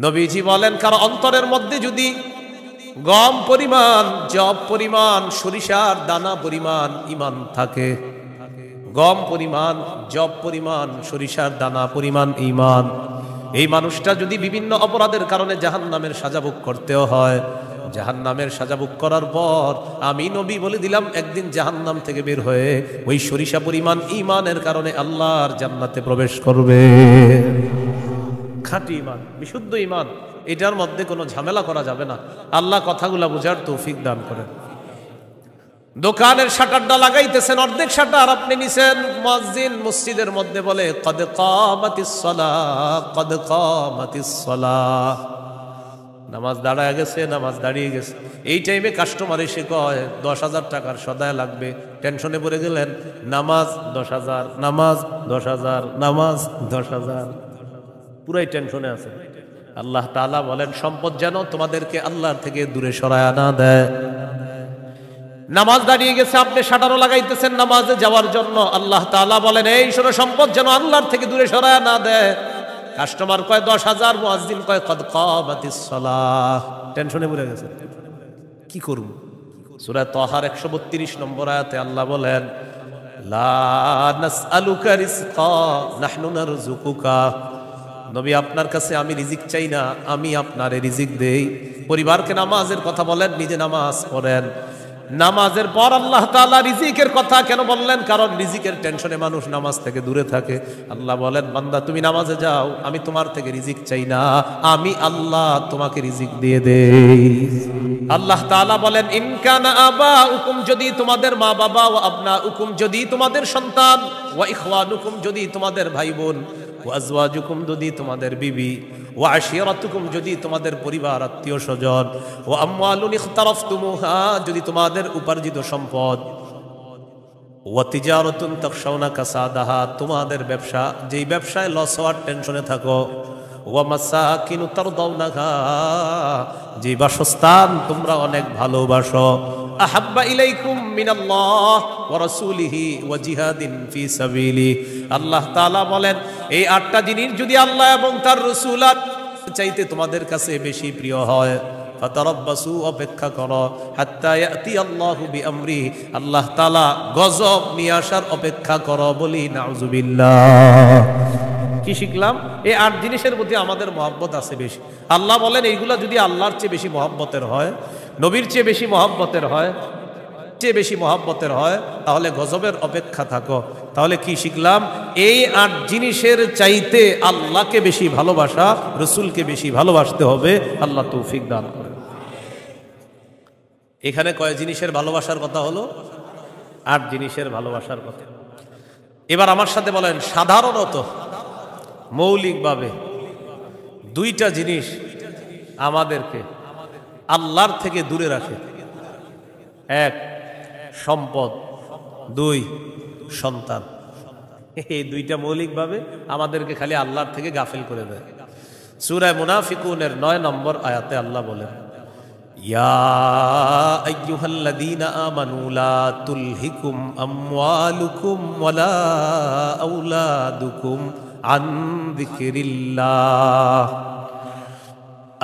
নবীজি বলেন, কারো অন্তরের মধ্যে যদি গম পরিমাণ, জব পরিমাণ, সরিষার দানা পরিমাণ ইমান থাকে, গম পরিমাণ, জব পরিমাণ, সরিষার দানা পরিমাণ ইমান, এই মানুষটা যদি বিভিন্ন অপরাধের কারণে জাহান্নামের সাজা ভোগ করতেও হয়, জাহান্নামের সাজা ভোগ করার পর আমি নবী বলে দিলাম, একদিন জাহান্নাম থেকে বের হয়ে ওই সরিষা পরিমাণ ইমানের কারণে আল্লাহর জান্নাতে প্রবেশ করবে। খাঁটি ইমান, বিশুদ্ধ ইমান, এটার মধ্যে কোনো ঝামেলা করা যাবে না। আল্লাহ কথাগুলা বুঝার তৌফিক দান করেন। দোকানের শাটারটা লাগাইতেছেন, অর্ধেক শাটার আপনি নিছেন, মুয়াজ্জিন মসজিদের মধ্যে বলে কদ কামাতিস সালাহ, কদ কামাতিস সালাহ, নামাজ দাঁড়ায় গেছে, নামাজ দাঁড়িয়ে গেছে। এই টাইমে কাস্টমার এসে কয় 10,000 টাকার সদায় লাগবে, টেনশনে পড়ে গেলেন, নামাজ 10,000, নামাজ 10,000, নামাজ 10,000, পুরাই টেনশনে আছে। আল্লাহ তাআলা বলেন, সম্পদ যেন তোমাদেরকে আল্লাহর থেকে দূরে সরায় না দেয়। নামাজ দাঁড়িয়ে গেছে, আপনি শাটারও লাগাইতেছেন নামাজে যাওয়ার জন্য, আল্লাহ তাআলা বলেন এই শোনো, সম্পদ যেন আল্লাহর থেকে দূরে সরায় না দেয়। কাস্টমার কয় 10,000, মুয়াজ্জিন কয় কদ কামাতিস সালাহ, টেনশনে পড়ে গেছে, কি করব? সূরা তাহার 132 নম্বর আয়াতে আল্লাহ বলেন, লা নাসআলুকা রিজকা নাহনু নারযুকুকা, নবী আপনার কাছে আমি রিজিক চাই না, আমি আপনারে রিজিক দেই। পরিবারকে নামাজের কথা বলেন, নিজে নামাজ পড়েন। নামাজের পর আল্লাহ তাআলা রিজিকের কথা কেন বললেন? কারণ রিজিকের টেনশনে মানুষ নামাজ থেকে দূরে থাকে। আল্লাহ বলেন, বান্দা তুমি নামাজে যাও, আমি তোমার থেকে রিজিক চাই না, আমি আল্লাহ তোমাকে রিজিক দিয়ে দেই। আল্লাহ তাআলা বলেন, ইন কানা আবাউকুম, যদি তোমাদের মা বাবা, ওয়া আবনাউকুম, যদি তোমাদের সন্তান, ওয়া ইখওয়ানুকুম, যদি তোমাদের ভাই বোন, ওয়া আজওয়াজুকুম, যদি তোমাদের বিবি, ওয়া আশিরাতুকুম, যদি তোমাদের পরিবার আত্মীয় স্বজন, ওয়া আমওয়ালুন ইখতারাফতুমুহা, যদি তোমাদের উপার্জিত সম্পদ, ওয়া তিজারাতুন তাখশাউনা কাসাদাহা, তোমাদের ব্যবসা, যেই ব্যবসায় লস হওয়ার টেনশনে থাকো, ওয়া মাসাকিনু তারদাউনাহা, যে বাসস্থান তোমরা অনেক ভালোবাসো, আহাব্বা ইলাইকুম মিনাল্লাহ ওয়া রাসূলিহি ওয়া জিহাদিন ফি সাবিলি, আল্লাহ তাআলা বলেন এই 8টা জিনিস যদি আল্লাহ এবং তার রাসূল চাইতে তোমাদের কাছে বেশি প্রিয় হয়, ফাতারাব্বাসু, অপেক্ষা করো, হাত্তা ইয়াতি আল্লাহু বিআমরি, আল্লাহ তাআলা গজব নিয়ে আসার অপেক্ষা করো। বলি নাউযুবিল্লাহ। কি শিখলাম? এই 8 জিনিসের প্রতি আমাদের মহব্বত আছে বেশি। আল্লাহ বলেন এইগুলা যদি আল্লাহর চেয়ে বেশি মহব্বতের হয়, নবীর চেয়ে বেশি মহব্বতের হয়, তাহলে গজবের অপেক্ষা থাকো। তাহলে কি শিখলাম? এই 8 জিনিসের চাইতে আল্লাহকে বেশি ভালোবাসা, রসুলকে বেশি ভালোবাসতে হবে। আল্লাহ তৌফিক দান করেন। এখানে কয় জিনিসের ভালোবাসার কথা হলো? 8 জিনিসের ভালোবাসার কথা। এবার আমার সাথে বলেন, সাধারণত মৌলিকভাবে 2টা জিনিস আমাদেরকে আল্লাহর থেকে দূরে রাখে। 1 সম্পদ, 2 সন্তান। এই 2টা মৌলিকভাবে আমাদেরকে খালি আল্লাহর থেকে গাফিল করে দেয়। সূরা মুনাফিকুনের 9 নম্বর আয়াতে আল্লাহ বলেন, ইয়া আইয়ুহাল্লাযীনা আমানু লা তুলহিকুম আমওয়ালুকুম ওয়ালা আওলাদুকুম আন যিকরিল্লাহ।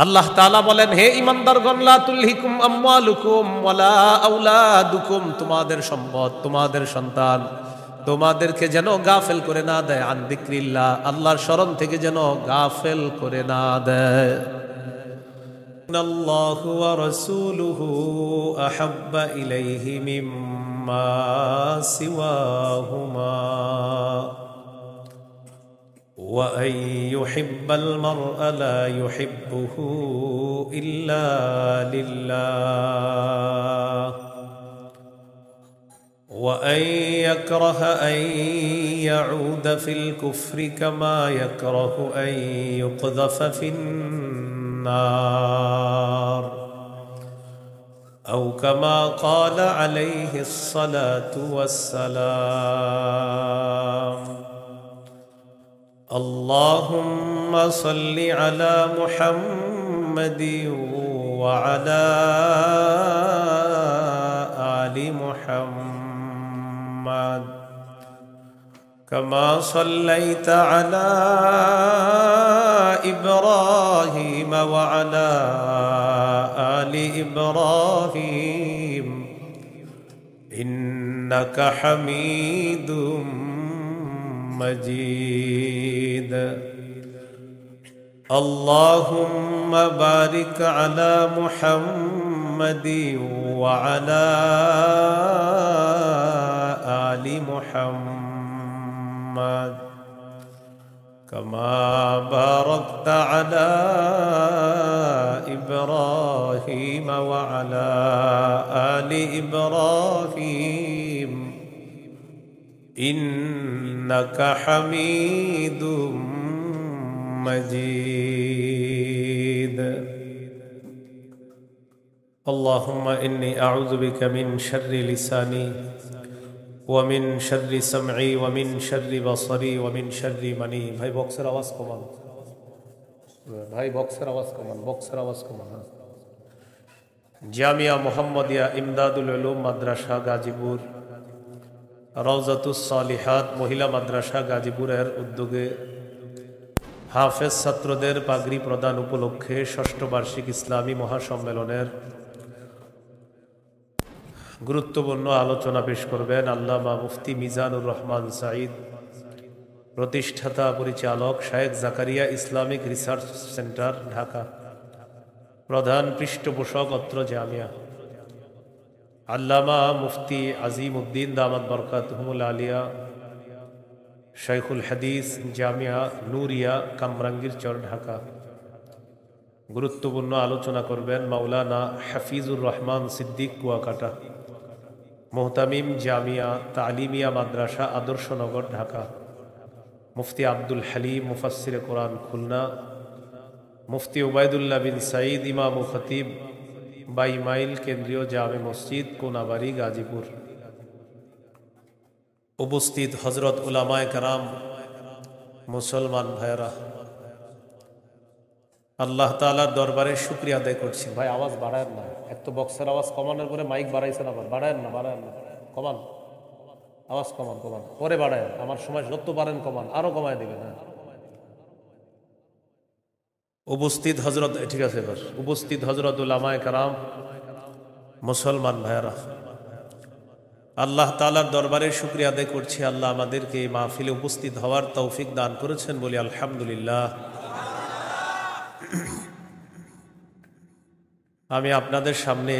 আল্লাহ তাআলা বলেন, হে ঈমানদারগণ, লা তুলহিকুম আমওয়ালুকুম ওয়ালা আওলাদুকুম, তোমাদের সম্পদ, তোমাদের সন্তান তোমাদেরকে যেন গাফেল করে না দেয়, আন যিকরিল্লাহ, আল্লাহর স্মরণ থেকে যেন গাফেল করে না দেয়। আল্লাহু ওয়া রাসূলুহু আহাব্বা ইলাইহি মিম্মা সিওয়াহুমা وأن يحب المرء لا يحبه إلا لله وأن يكره أن يعود في الكفر كما يكره أن يقذف في النار أو كما قال عليه الصلاة والسلام اللهم صل على محمد وعلى آل محمد كما صليت على إبراهيم وعلى آل إبراهيم إنك حميد مجيد اللهم بارك على محمد وعلى آل محمد كما باركت على إبراهيم وعلى آل إبراهيم إنك حميد مجيد اللهم إني أعوذ بك من شر لساني ومن شر سمعي ومن شر بصري ومن شر مني ভাই বক্সের আওয়াজ কমান ভাই বক্সের আওয়াজ কমান জামিয়া মুহাম্মাদিয়া ইমদাদুল উলুম মাদ্রাসা গাজীপুর রওজাতুস সালিহাত মহিলা মাদ্রাসা গাজীপুরের উদ্যোগে হাফেজ ছাত্রদের পাগড়ি প্রদান উপলক্ষে ষষ্ঠ বার্ষিক ইসলামী মহাসম্মেলনের গুরুত্বপূর্ণ আলোচনা পেশ করবেন আল্লামা মুফতি মিজানুর রহমান সাঈদ, প্রতিষ্ঠাতা পরিচালক শায়েখ Zakaria Islamic research centre Dhaka, প্রধান পৃষ্ঠপোষক অত্র জামিয়া। আল্লামা মুফতি আজিম উদ্দিন দামাত বরকাতুহুল আলিয়া শাইখুল হাদিস জামিয়া নূরিয়া কামরাঙ্গীরচর ঢাকা। গুরুত্বপূর্ণ আলোচনা করবেন মাওলানা হাফিজুর রহমান সিদ্দিক কুয়াকাটা, মোহতামিম জামিয়া তালিমিয়া মাদ্রাসা আদর্শনগর ঢাকা, মুফতি আব্দুল হালিম মুফাসসিরে কোরআন খুলনা, মুফতি উবাইদুল্লাহ বিন সাঈদ ইমাম ও খতিব 22 মাইল কেন্দ্রীয় জামে মসজিদ কোনাবাড়ি গাজীপুর। উপস্থিত হজরত উলামায়ে কেরাম, মুসলমান ভাইরা, আল্লাহ তাআলার দরবারে শুকরিয়া আদায় করছি। ভাই আওয়াজ বাড়ায়েন না, এক তো বক্সের আওয়াজ কমানোর পরে মাইক বাড়াইছেন, আবার বাড়ায়েন না কমান, আওয়াজ কমান পরে বাড়ায়েন, আমার সময় যত পারেন কমান, আরো কমায় দিবেন। হ্যাঁ, উপস্থিত হজরত, ঠিক আছে এবার উপস্থিত হজরত উলামায়ে কেরাম, মুসলমান ভাইরা, আল্লাহ তাআলার দরবারে শুকরিয়া আদায় করছি। আল্লাহ আমাদেরকে এই মাহফিলে উপস্থিত হওয়ার তৌফিক দান করেছেন বলি আলহামদুলিল্লাহ। আমি আপনাদের সামনে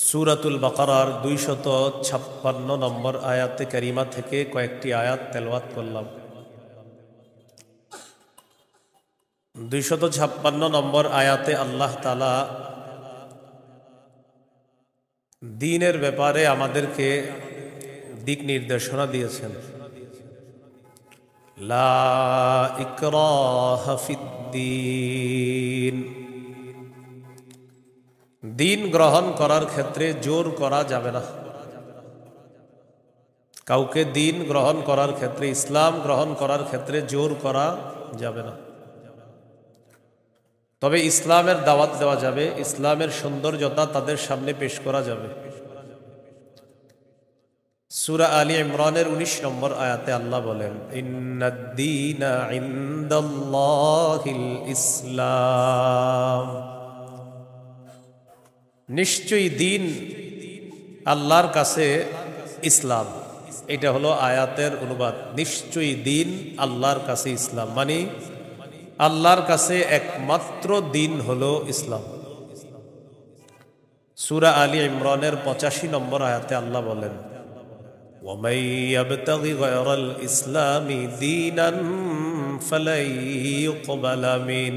সূরাতুল বাকারার 256 নম্বর আয়াতে কারিমা থেকে কয়েকটি আয়াত তেলাওয়াত করলাম। 256 নম্বর আয়াতে আল্লাহ তাআলা দ্বীনের ব্যাপারে আমাদেরকে দিক নির্দেশনা দিয়েছেন। লা ইকরাহা ফিদ্দীন, দ্বীন গ্রহণ করার ক্ষেত্রে জোর করা যাবে না। কাউকে দ্বীন গ্রহণ করার ক্ষেত্রে, ইসলাম গ্রহণ করার ক্ষেত্রে জোর করা যাবে না। তবে ইসলামের দাওয়াত দেওয়া যাবে, ইসলামের সৌন্দর্যতা তাদের সামনে পেশ করা যাবে। সূরা আলী ইমরানের 19 নম্বর আয়াতে আল্লাহ বলেন, ইন্নাদ-দীনা ইনদাল্লাহিল ইসলাম, নিশ্চয়ই দ্বীন আল্লাহর কাছে ইসলাম। এটা হলো আয়াতের অনুবাদ। নিশ্চয়ই দ্বীন আল্লাহর কাছে ইসলাম, মানে আল্লাহর কাছে একমাত্র দ্বীন হলো ইসলাম। সূরা আলী ইমরানের 85 নম্বর আয়াতে আল্লাহ বলেন, ওয়ামাই ইয়াবতাগি গায়রাল ইসলামি দীনান ফালাই ইউকবালা মিন,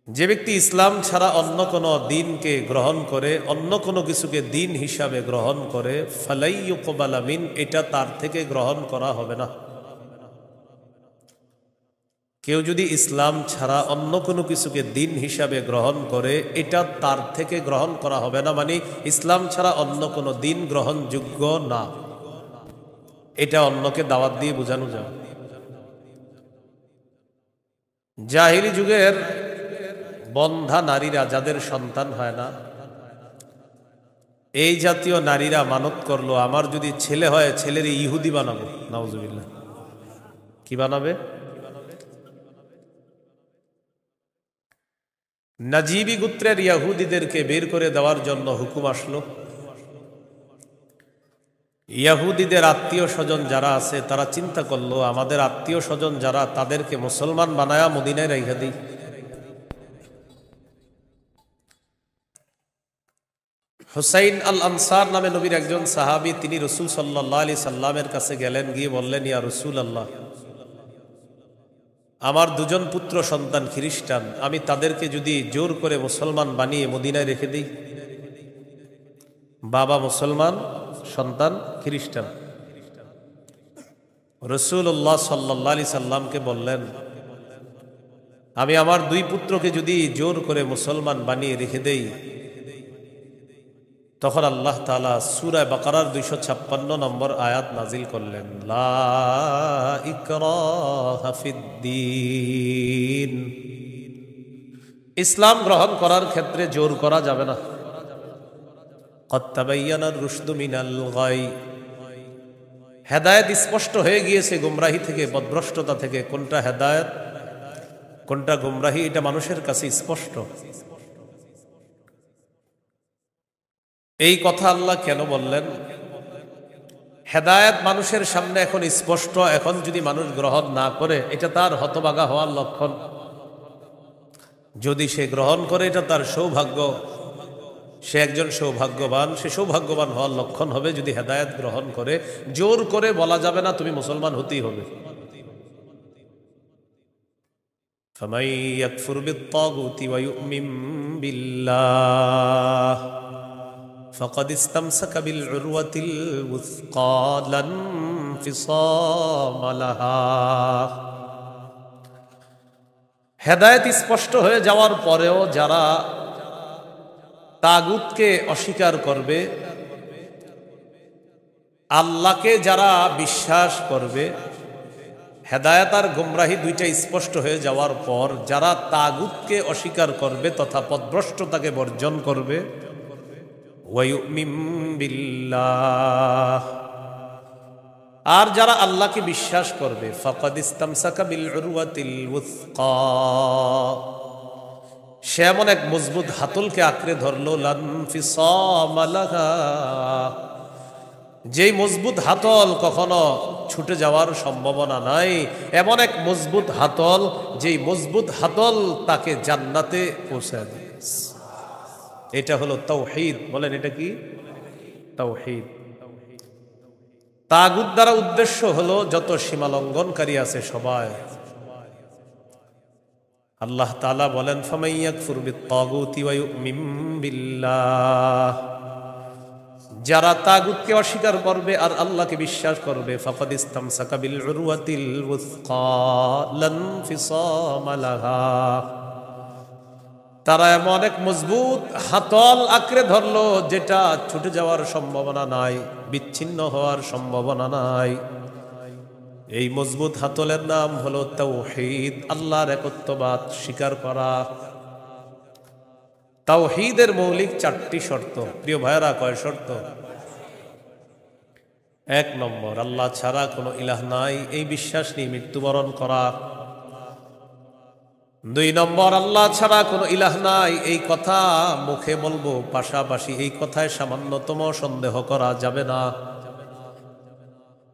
যে ব্যক্তি ইসলাম ছাড়া অন্য কোনো দ্বীনকে গ্রহণ করে, অন্য কোনো কিছুকে দ্বীন হিসাবে গ্রহণ করে, ফালাই ইউকবালা মিন, এটা তার থেকে গ্রহণ করা হবে না। কেউ যদি ইসলাম ছাড়া অন্য কোনো কিছুকে দ্বীন হিসাবে গ্রহণ করে, এটা তার থেকে গ্রহণ করা হবে না, মানে ইসলাম ছাড়া অন্য কোনো দ্বীন গ্রহণযোগ্য না। এটা অন্যকে দাওয়াত দিয়ে বোঝানো যায়। জাহিলি যুগের বন্ধা নারীরা, যাদের সন্তান হয় না, এই জাতীয় নারীরা মানত করলো, আমার যদি ছেলে হয় ছেলের ইহুদি বানাবো। নাউজুবিল্লাহ। কি বানাবে? নাজিবি গোত্রের ইয়াহুদিদেরকে বের করে দেওয়ার জন্য হুকুম আসলো। ইয়াহুদিদের আত্মীয় স্বজন যারা আছে তারা চিন্তা করলো, আমাদের আত্মীয় স্বজন যারা, তাদেরকে মুসলমান বানায়া মদিনায় রেখে দিই। হুসাইন আল আনসার নামে নবীর একজন সাহাবী, তিনি রসুল সাল্লাল্লাহু আলাইহি সাল্লামের কাছে গেলেন, গিয়ে বললেন, ইয়া রাসূল আল্লাহ, আমার দুজন পুত্র সন্তান খ্রিস্টান, আমি তাদেরকে যদি জোর করে মুসলমান বানিয়ে মদিনায় রেখে দিই। বাবা মুসলমান, সন্তান খ্রিস্টান। রাসূলুল্লাহ সাল্লাল্লাহু আলাইহি সাল্লামকে বললেন, আমি আমার দুই পুত্রকে যদি জোর করে মুসলমান বানিয়ে রেখে দেই, তখন আল্লাহ তাআলা সূরা বাকারার 256 নম্বর আয়াত নাজিল করলেন, লা ইকরাহা ফিদ্দীন। ইসলাম গ্রহণ করার ক্ষেত্রে জোর করা যাবে না। ক্বাদ তাবায়্যানার রুশদু মিনাল গাই। হেদায়েত স্পষ্ট হয়ে গিয়েছে গুমরাহি থেকে, পথভ্রষ্টতা থেকে। কোনটা হেদায়েত, কোনটা গুমরাহি, এটা মানুষের কাছে স্পষ্ট। এই কথা আল্লাহ কেন বললেন? হেদায়েত মানুষের সামনে এখন স্পষ্ট, এখন যদি মানুষ গ্রহণ না করে, এটা তার হতভাগা হওয়ার লক্ষণ। যদি সে গ্রহণ করে, এটা তার সৌভাগ্য, সে একজন সৌভাগ্যবান, সে সৌভাগ্যবান হওয়ার লক্ষণ হবে যদি হেদায়েত গ্রহণ করে। জোর করে বলা যাবে না তুমি মুসলমান হতেই হবে। ফামান ইয়াকফুর বিত-তাগুতি ওয়া ইউমিন বিল্লাহ ফাকাদ ইসতামসাকা বিল উরওয়াতিল উসকা লা ইনফিসামা লাহা। হেদায়েত স্পষ্ট হয়ে যাওয়ার পরেও যারা তাগুতকে অস্বীকার করবে, আল্লাহকে যারা বিশ্বাস করবে, হেদায়েত আর গুমরাহি দুইটা স্পষ্ট হয়ে যাওয়ার পর যারা তাগুতকে অস্বীকার করবে তথা পথভ্রষ্টতাকে বর্জন করবে, ওয়া ইউমিন বিল্লাহ, আর যারা আল্লাহকে বিশ্বাস করবে, ফাকাদ ইসতামসাকা বিল উরওয়াতিল উসকা, সে এমন এক মজবুত হাতলকে আঁকড়ে ধরলো, লা ইনফিসামা লাহা, যেই মজবুত হাতল কখনো ছুটে যাওয়ার সম্ভাবনা নাই। এমন এক মজবুত হাতল, যেই মজবুত হাতল তাকে জান্নাতে পৌঁছায় দেয়। এটা হলো তাওহীদ। বলেন, এটা কি? তাওহীদ। তাগুত দ্বারা উদ্দেশ্য হলো যত সীমালঙ্ঘনকারী আছে সবাই। আল্লাহ তাআলা বলেন, ফামান ইয়াকফুর বিত-তাগুতি ওয়া ইউমিন বিল্লাহ, যারা তাগুতকে অস্বীকার করবে আর আল্লাহকে বিশ্বাস করবে, ফাকাদ ইসতামসাকা বিল উরওয়াতিল উসকা লা ইনফিসামা লাহা, তারা এমন এক মজবুত হাতল আঁকড়ে ধরলো যেটা ছুটে যাওয়ার সম্ভাবনা নাই, বিচ্ছিন্ন হওয়ার সম্ভাবনা নাই। এই মজবুত হাতলের নাম হলো তাওহীদ, আল্লাহর একত্ববাদ স্বীকার করা। তাওহীদের মৌলিক 4টি শর্ত। প্রিয় ভাইরা, কয় শর্ত? 1 নম্বর, আল্লাহ ছাড়া কোনো ইলাহ নাই, এই বিশ্বাস নিয়ে মৃত্যুবরণ করা। 2 নম্বর, আল্লাহ ছাড়া কোনো ইলাহ নাই এই কথা মুখে বলবো, পাশাপাশি এই কথায় সামান্যতম সন্দেহ করা যাবে না।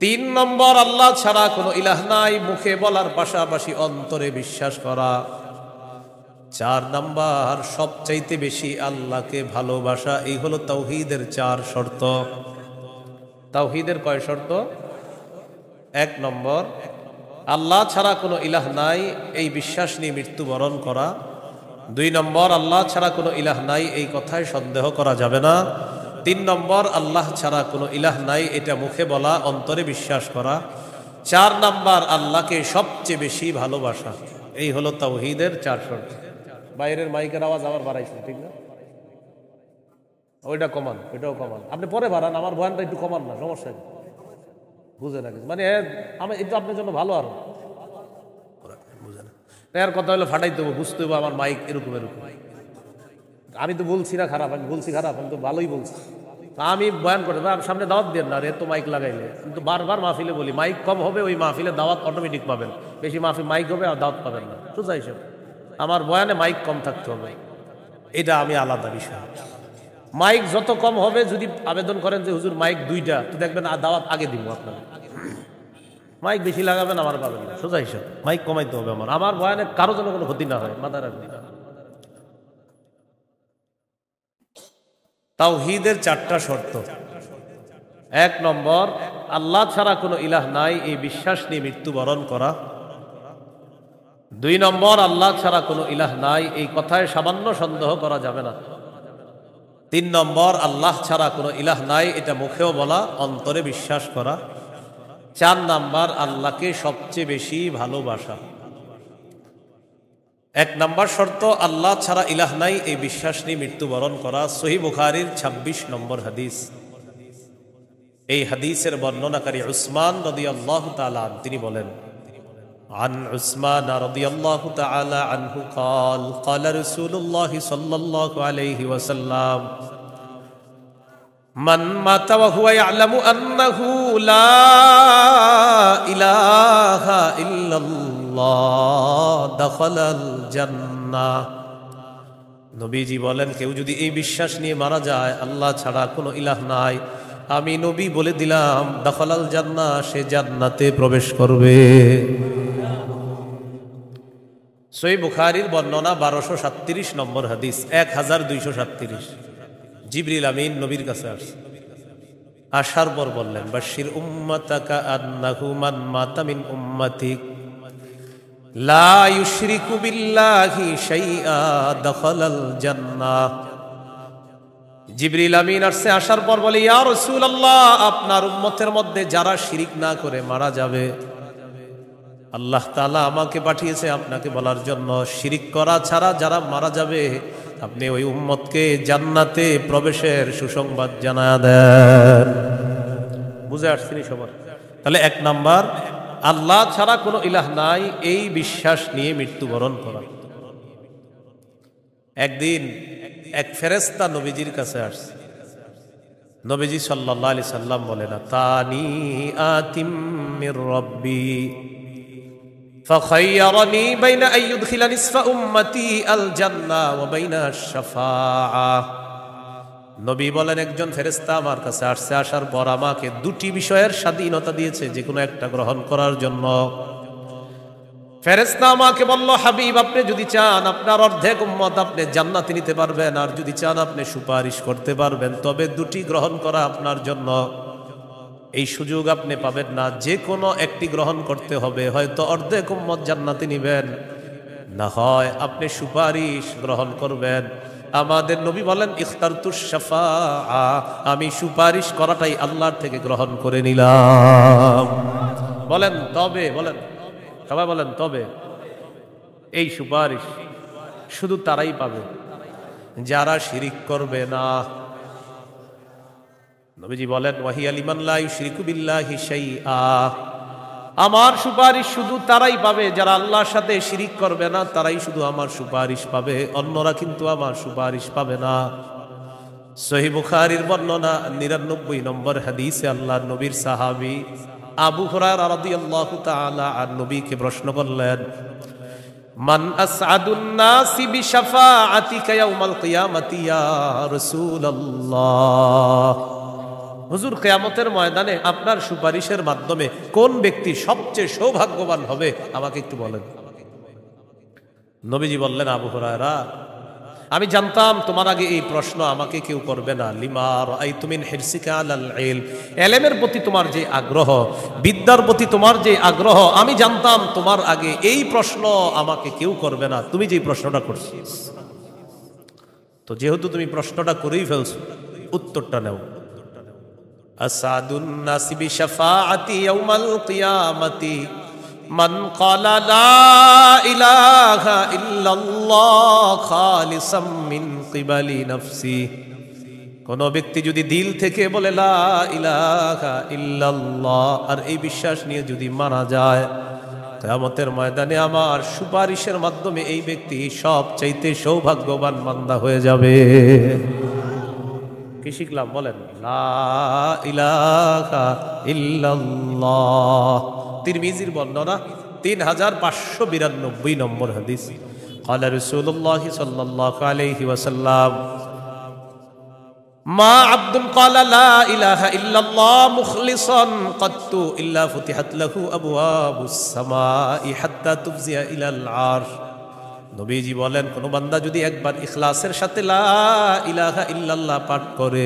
3 নম্বর, আল্লাহ ছাড়া কোনো ইলাহ নাই মুখে বলার পাশাপাশি অন্তরে বিশ্বাস করা। 4 নম্বর, সবচাইতে বেশি আল্লাহকে ভালোবাসা। এই হলো তাওহীদের 4 শর্ত। তাওহীদের কয় শর্ত? 1 নম্বর, আল্লাহ ছাড়া কোনো ইলাহ নাই এই বিশ্বাস নিয়ে মৃত্যুবরণ করা। 2 নম্বর, আল্লাহ ছাড়া কোনো ইলাহ নাই এই কথায় সন্দেহ করা যাবে না। 3 নম্বর, আল্লাহ ছাড়া কোনো ইলাহ নাই এটা মুখে বলা, অন্তরে বিশ্বাস করা। 4 নম্বর, আল্লাহকে সবচেয়ে বেশি ভালোবাসা। এই হলো তাওহীদের 4 শর্ত। বাইরের মাইকের আওয়াজ আবার বাড়াইছে, ঠিক না? ওইটা কমান, ওইটাও কমান। আপনি পরে বাড়ান, আমার বয়ানটা একটু কমান না, সমস্যা নেই। বুঝে না কিছু, মানে আমি একটু আপনার জন্য ভালো। আরো বুঝে না, এর কথা হলো ফাটাই দেবো, বুঝতে হবে আমার মাইক এরকম এরকম। আমি তো বলছি না খারাপ, আমি বলছি খারাপ, আমি তো ভালোই বলছি। আমি বয়ান করতে সামনে দাওয়াত দেন না, এত মাইক লাগাইলে। কিন্তু বারবার মাহফিলে বলি, মাইক কম হবে ওই মাহফিলে দাওয়াত অটোমেটিক পাবেন, বেশি মাহফিল মাইক হবে আর দাওয়াত পাবেন না। সোজা হিসেবে আমার বয়ানে মাইক কম থাকতে হবে। এটা আমি আলাদা বিষয়। মাইক যত কম হবে, যদি আবেদন করেন যে হুজুর মাইক 2টা, তো দেখবেন দাওয়াত আগে দিব আপনাকে। মাইক বেশি লাগাবেন আমার পাবেন না, সোজা হিসাব। মাইক কমাইতে হবে আমার বয়ানে কারো যেন কোনো ক্ষতি না হয়, মাথা রাখবেন। তাওহীদের 4টা শর্ত। 1 নম্বর, আল্লাহ ছাড়া কোনো ইলাহ নাই এই বিশ্বাস নিয়ে মৃত্যুবরণ করা। 2 নম্বর, আল্লাহ ছাড়া কোনো ইলাহ নাই এই কথায় সামান্য সন্দেহ করা যাবে না। 3 নম্বর, আল্লাহ ছাড়া কোনো ইলাহ নাই এটা মুখেও বলা, অন্তরে বিশ্বাস করা। 4 নম্বর, আল্লাহকে সবচেয়ে বেশি ভালোবাসা। 1 নম্বর শর্ত, আল্লাহ ছাড়া ইলাহ নাই এই বিশ্বাস নিয়ে মৃত্যুবরণ করা। সহিহ বুখারীর 26 নম্বর হাদিস। এই হাদিসের বর্ণনাকারী উসমান রাদিয়াল্লাহু তাআলা তিনি বলেন, عن عثمان رضي الله تعالى عنه قال قال رسول الله صلى الله عليه وسلم من مات وهو يعلم أنه لا إله إلا الله دخل الجنة। নবীজি বলেন, কেউ যদি এই বিশ্বাস নিয়ে মারা যায় আল্লাহ ছাড়া কোনো ইলাহ নাই, আমি নবী বলে দিলাম দাখালাল জান্নাহ, সে জান্নাতে প্রবেশ করবে। সহিহ বুখারীর বর্ণনা 1237 নম্বর হাদিস, 1237। জিবরিল আমিন নবীর কাছে আসছে, আসার পর বললেন, বাশির উম্মাতাকা আন্নাহু মান মাতা মিন উম্মাতিক লা ইউশরিকু বিল্লাহি শাইআ দাখালাল জান্নাহ। জিবরিল আমিন আসছে, আসার পর বলে, ইয়া রাসূলুল্লাহ, আপনার উম্মতের মধ্যে যারা শিরিক না করে মারা যাবে, আল্লাহ তাআলা আমাকে পাঠিয়েছে আপনাকে বলার জন্য, শিরিক করা ছাড়া যারা মারা যাবে আপনি ওই উম্মতকে জান্নাতে প্রবেশের সুসংবাদ জানায়া দেন। বুঝে আসছেন সবার? তাহলে 1 নাম্বার, আল্লাহ ছাড়া কোনো ইলাহ নাই এই বিশ্বাস নিয়ে মৃত্যুবরণ করা। একদিন এক ফেরেশতা নবীজির কাছে আসছে। নবীজি সাল্লাল্লাহু আলাইহি সাল্লাম বলেন, তানি আতিম মির রাব্বি فخيرني بين أن يدخل نصف أمتي الجنة وبين الشفاعة। নবী বলেন, একজন ফেরেশতা আমার কাছে আসছে, আসার পর আমাকে 2টি বিষয়ের স্বাধীনতা দিয়েছে, যে কোনো একটা গ্রহণ করার জন্য। ফেরেশতা আমাকে বলল, হাবিব, আপনি যদি চান আপনার অর্ধেক উম্মত আপনি জান্নাতে নিতে পারবেন, আর যদি চান আপনি সুপারিশ করতে পারবেন, তবে 2টি গ্রহণ করা আপনার জন্য। এই সুযোগ আপনি পাবেন না, যে কোনো একটি গ্রহণ করতে হবে। হয়তো অর্ধেক উম্মত জান্নাতে নিবেন, না হয় আপনি সুপারিশ গ্রহণ করবেন। আমাদের নবী বলেন, ইখতারতুশ শাফাআ, আমি সুপারিশ করাটাই আল্লাহর থেকে গ্রহণ করে নিলাম। বলেন তবে, বলেন সবাই বলেন তবে। এই সুপারিশ শুধু তারাই পাবে যারা শিরিক করবে না। নবীজি বলেন, ওয়াহিয়া লিমান লা ইউশরিকু বিল্লাহি শাইআ, আমার সুপারিশ শুধু তারাই পাবে যারা আল্লাহর সাথে শিরিক করবে না, তারাই শুধু আমার সুপারিশ পাবে, অন্যরা কিন্তু আমার সুপারিশ পাবে না। সহিহ বুখারীর বর্ণনা 99 নম্বর হাদিসে আল্লাহর নবীর সাহাবী আবু হুরায়রা রাদিয়াল্লাহু তাআলা আন নবীকে প্রশ্ন করলেন, মান আসআদুন নাসি বিশাফাআতিকা ইয়াউমাল কিয়ামাতি ইয়া রাসূলুল্লাহ। হুজুর, কিয়ামতের ময়দানে আপনার সুপারিশের মাধ্যমে কোন ব্যক্তি সবচেয়ে সৌভাগ্যবান হবে আমাকে একটু বলেন। নবীজি বললেন, আবু হুরায়রা, আমি জানতাম তোমার আগে এই প্রশ্ন আমাকে কেউ করবে না। লিমা রাআইতু মিন হিরসিকা আলাল ইলম, ইলমের প্রতি তোমার যে আগ্রহ, বিদ্যার প্রতি তোমার যে আগ্রহ, আমি জানতাম তোমার আগে এই প্রশ্ন আমাকে কেউ করবে না, তুমি যে প্রশ্নটা করছিস। তো যেহেতু তুমি প্রশ্নটা করেই ফেলছো, উত্তরটা নাও। আসাদুন নাসি বিশাফাআতি ইয়াউমাল কিয়ামাতি মান ক্বালা লা ইলাহা ইল্লাল্লাহ খালিসাম মিন কিবালি নাফসি। কোন ব্যক্তি যদি দিল থেকে বলে লা ইলাহা ইল্লাল্লাহ, আর এই বিশ্বাস নিয়ে যদি মারা যায়, কিয়ামতের ময়দানে আমার সুপারিশের মাধ্যমে এই ব্যক্তি সবচাইতে সৌভাগ্যবান বান্দা হয়ে যাবে। কি শিখলাম বলেন? লা ইলাহা ইল্লাল্লাহ। তিরমিজির বর্ণনা 3592 নম্বর হাদিস। قال رسول الله صلى الله عليه وسلم ما عبد قال لا إله إلا الله مخلصا قط إلا فتحت له أبواب السماء حتى تفزع إلى العرش নবীজি বলেন কোন বান্দা যদি একবার ইখলাসের সাথে লা ইলাহা ইল্লাল্লাহ পাঠ করে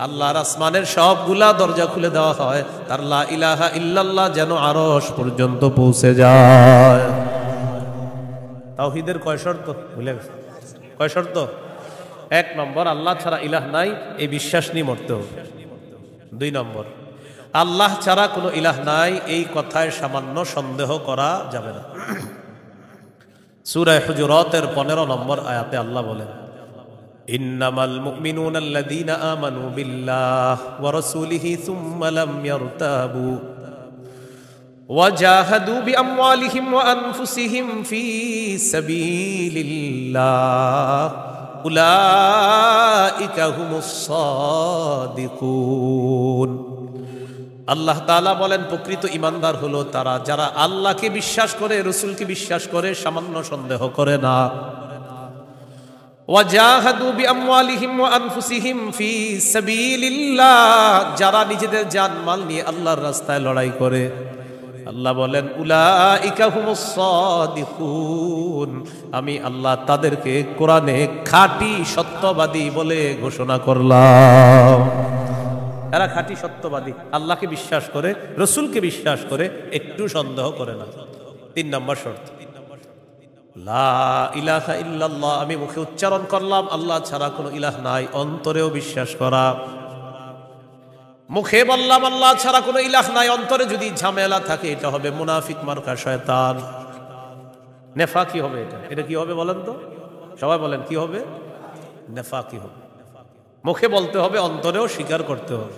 আল্লাহর আসমানের সবগুলা দরজা খুলে দেওয়া হয় তার লা ইলাহা ইল্লাল্লাহ যেন আরশ পর্যন্ত পৌঁছে যায়। তাওহীদের কয় শর্ত ভুলে গেছে? কয় শর্ত? এক নম্বর, আল্লাহ ছাড়া ইলাহ নাই এই বিশ্বাস নিয়ে মরতে হবে। দুই নম্বর, আল্লাহ ছাড়া কোনো ইলাহ নাই এই কথায় সামান্য সন্দেহ করা যাবে না। সূরা হুজুরাতের 15 নম্বর আয়াতে আল্লাহ বলেন ইন্নামাল মুমিনুনা আল্লাযীনা আমানু বিল্লাহি ওয়া রাসূলিহি সুম্মা লাম ইয়ারতাবু ওয়া জাহাদু বিআমওয়ালিহিম ওয়া আনফুসিহিম ফী সাবিলিল্লাহ উলাইকা হুমুস সাদিকুন। আল্লাহ তাআলা বলেন প্রকৃত ঈমানদার হলো তারা যারা আল্লাহকে বিশ্বাস করে, রাসূলকে বিশ্বাস করে, সামান্য সন্দেহ করে না। ওয়াজাহাদু বিআমওয়ালিহিম ওয়া আনফুসিহিম ফী সাবিলিল্লাহ, যারা নিজেদের জান-মাল নিয়ে আল্লাহর রাস্তায় লড়াই করে। আল্লাহ বলেন উলাইকা হুমুস সাদিকুন, আমি আল্লাহ তাদেরকে কোরআনে খাঁটি সত্যবাদী বলে ঘোষণা করলাম। এরা খাঁটি সত্যবাদী, আল্লাহকে বিশ্বাস করে, রসুলকে বিশ্বাস করে, একটু সন্দেহ করে না। 3 নম্বর শর্ত, লা ইলাহা ইল্লাল্লাহ, আমি মুখে উচ্চারণ করলাম আল্লাহ ছাড়া কোনো ইলাহ নাই, অন্তরেও বিশ্বাস করা। মুখে বললাম আল্লাহ ছাড়া কোনো ইলাহ নাই, অন্তরে যদি ঝামেলা থাকে এটা হবে মুনাফিক মার্কা শয়তান, নেফাকি হবে। এটা কি হবে বলেন তো? সবাই বলেন কি হবে? নেফাকি হবে। মুখে বলতে হবে, অন্তরেও স্বীকার করতে হবে।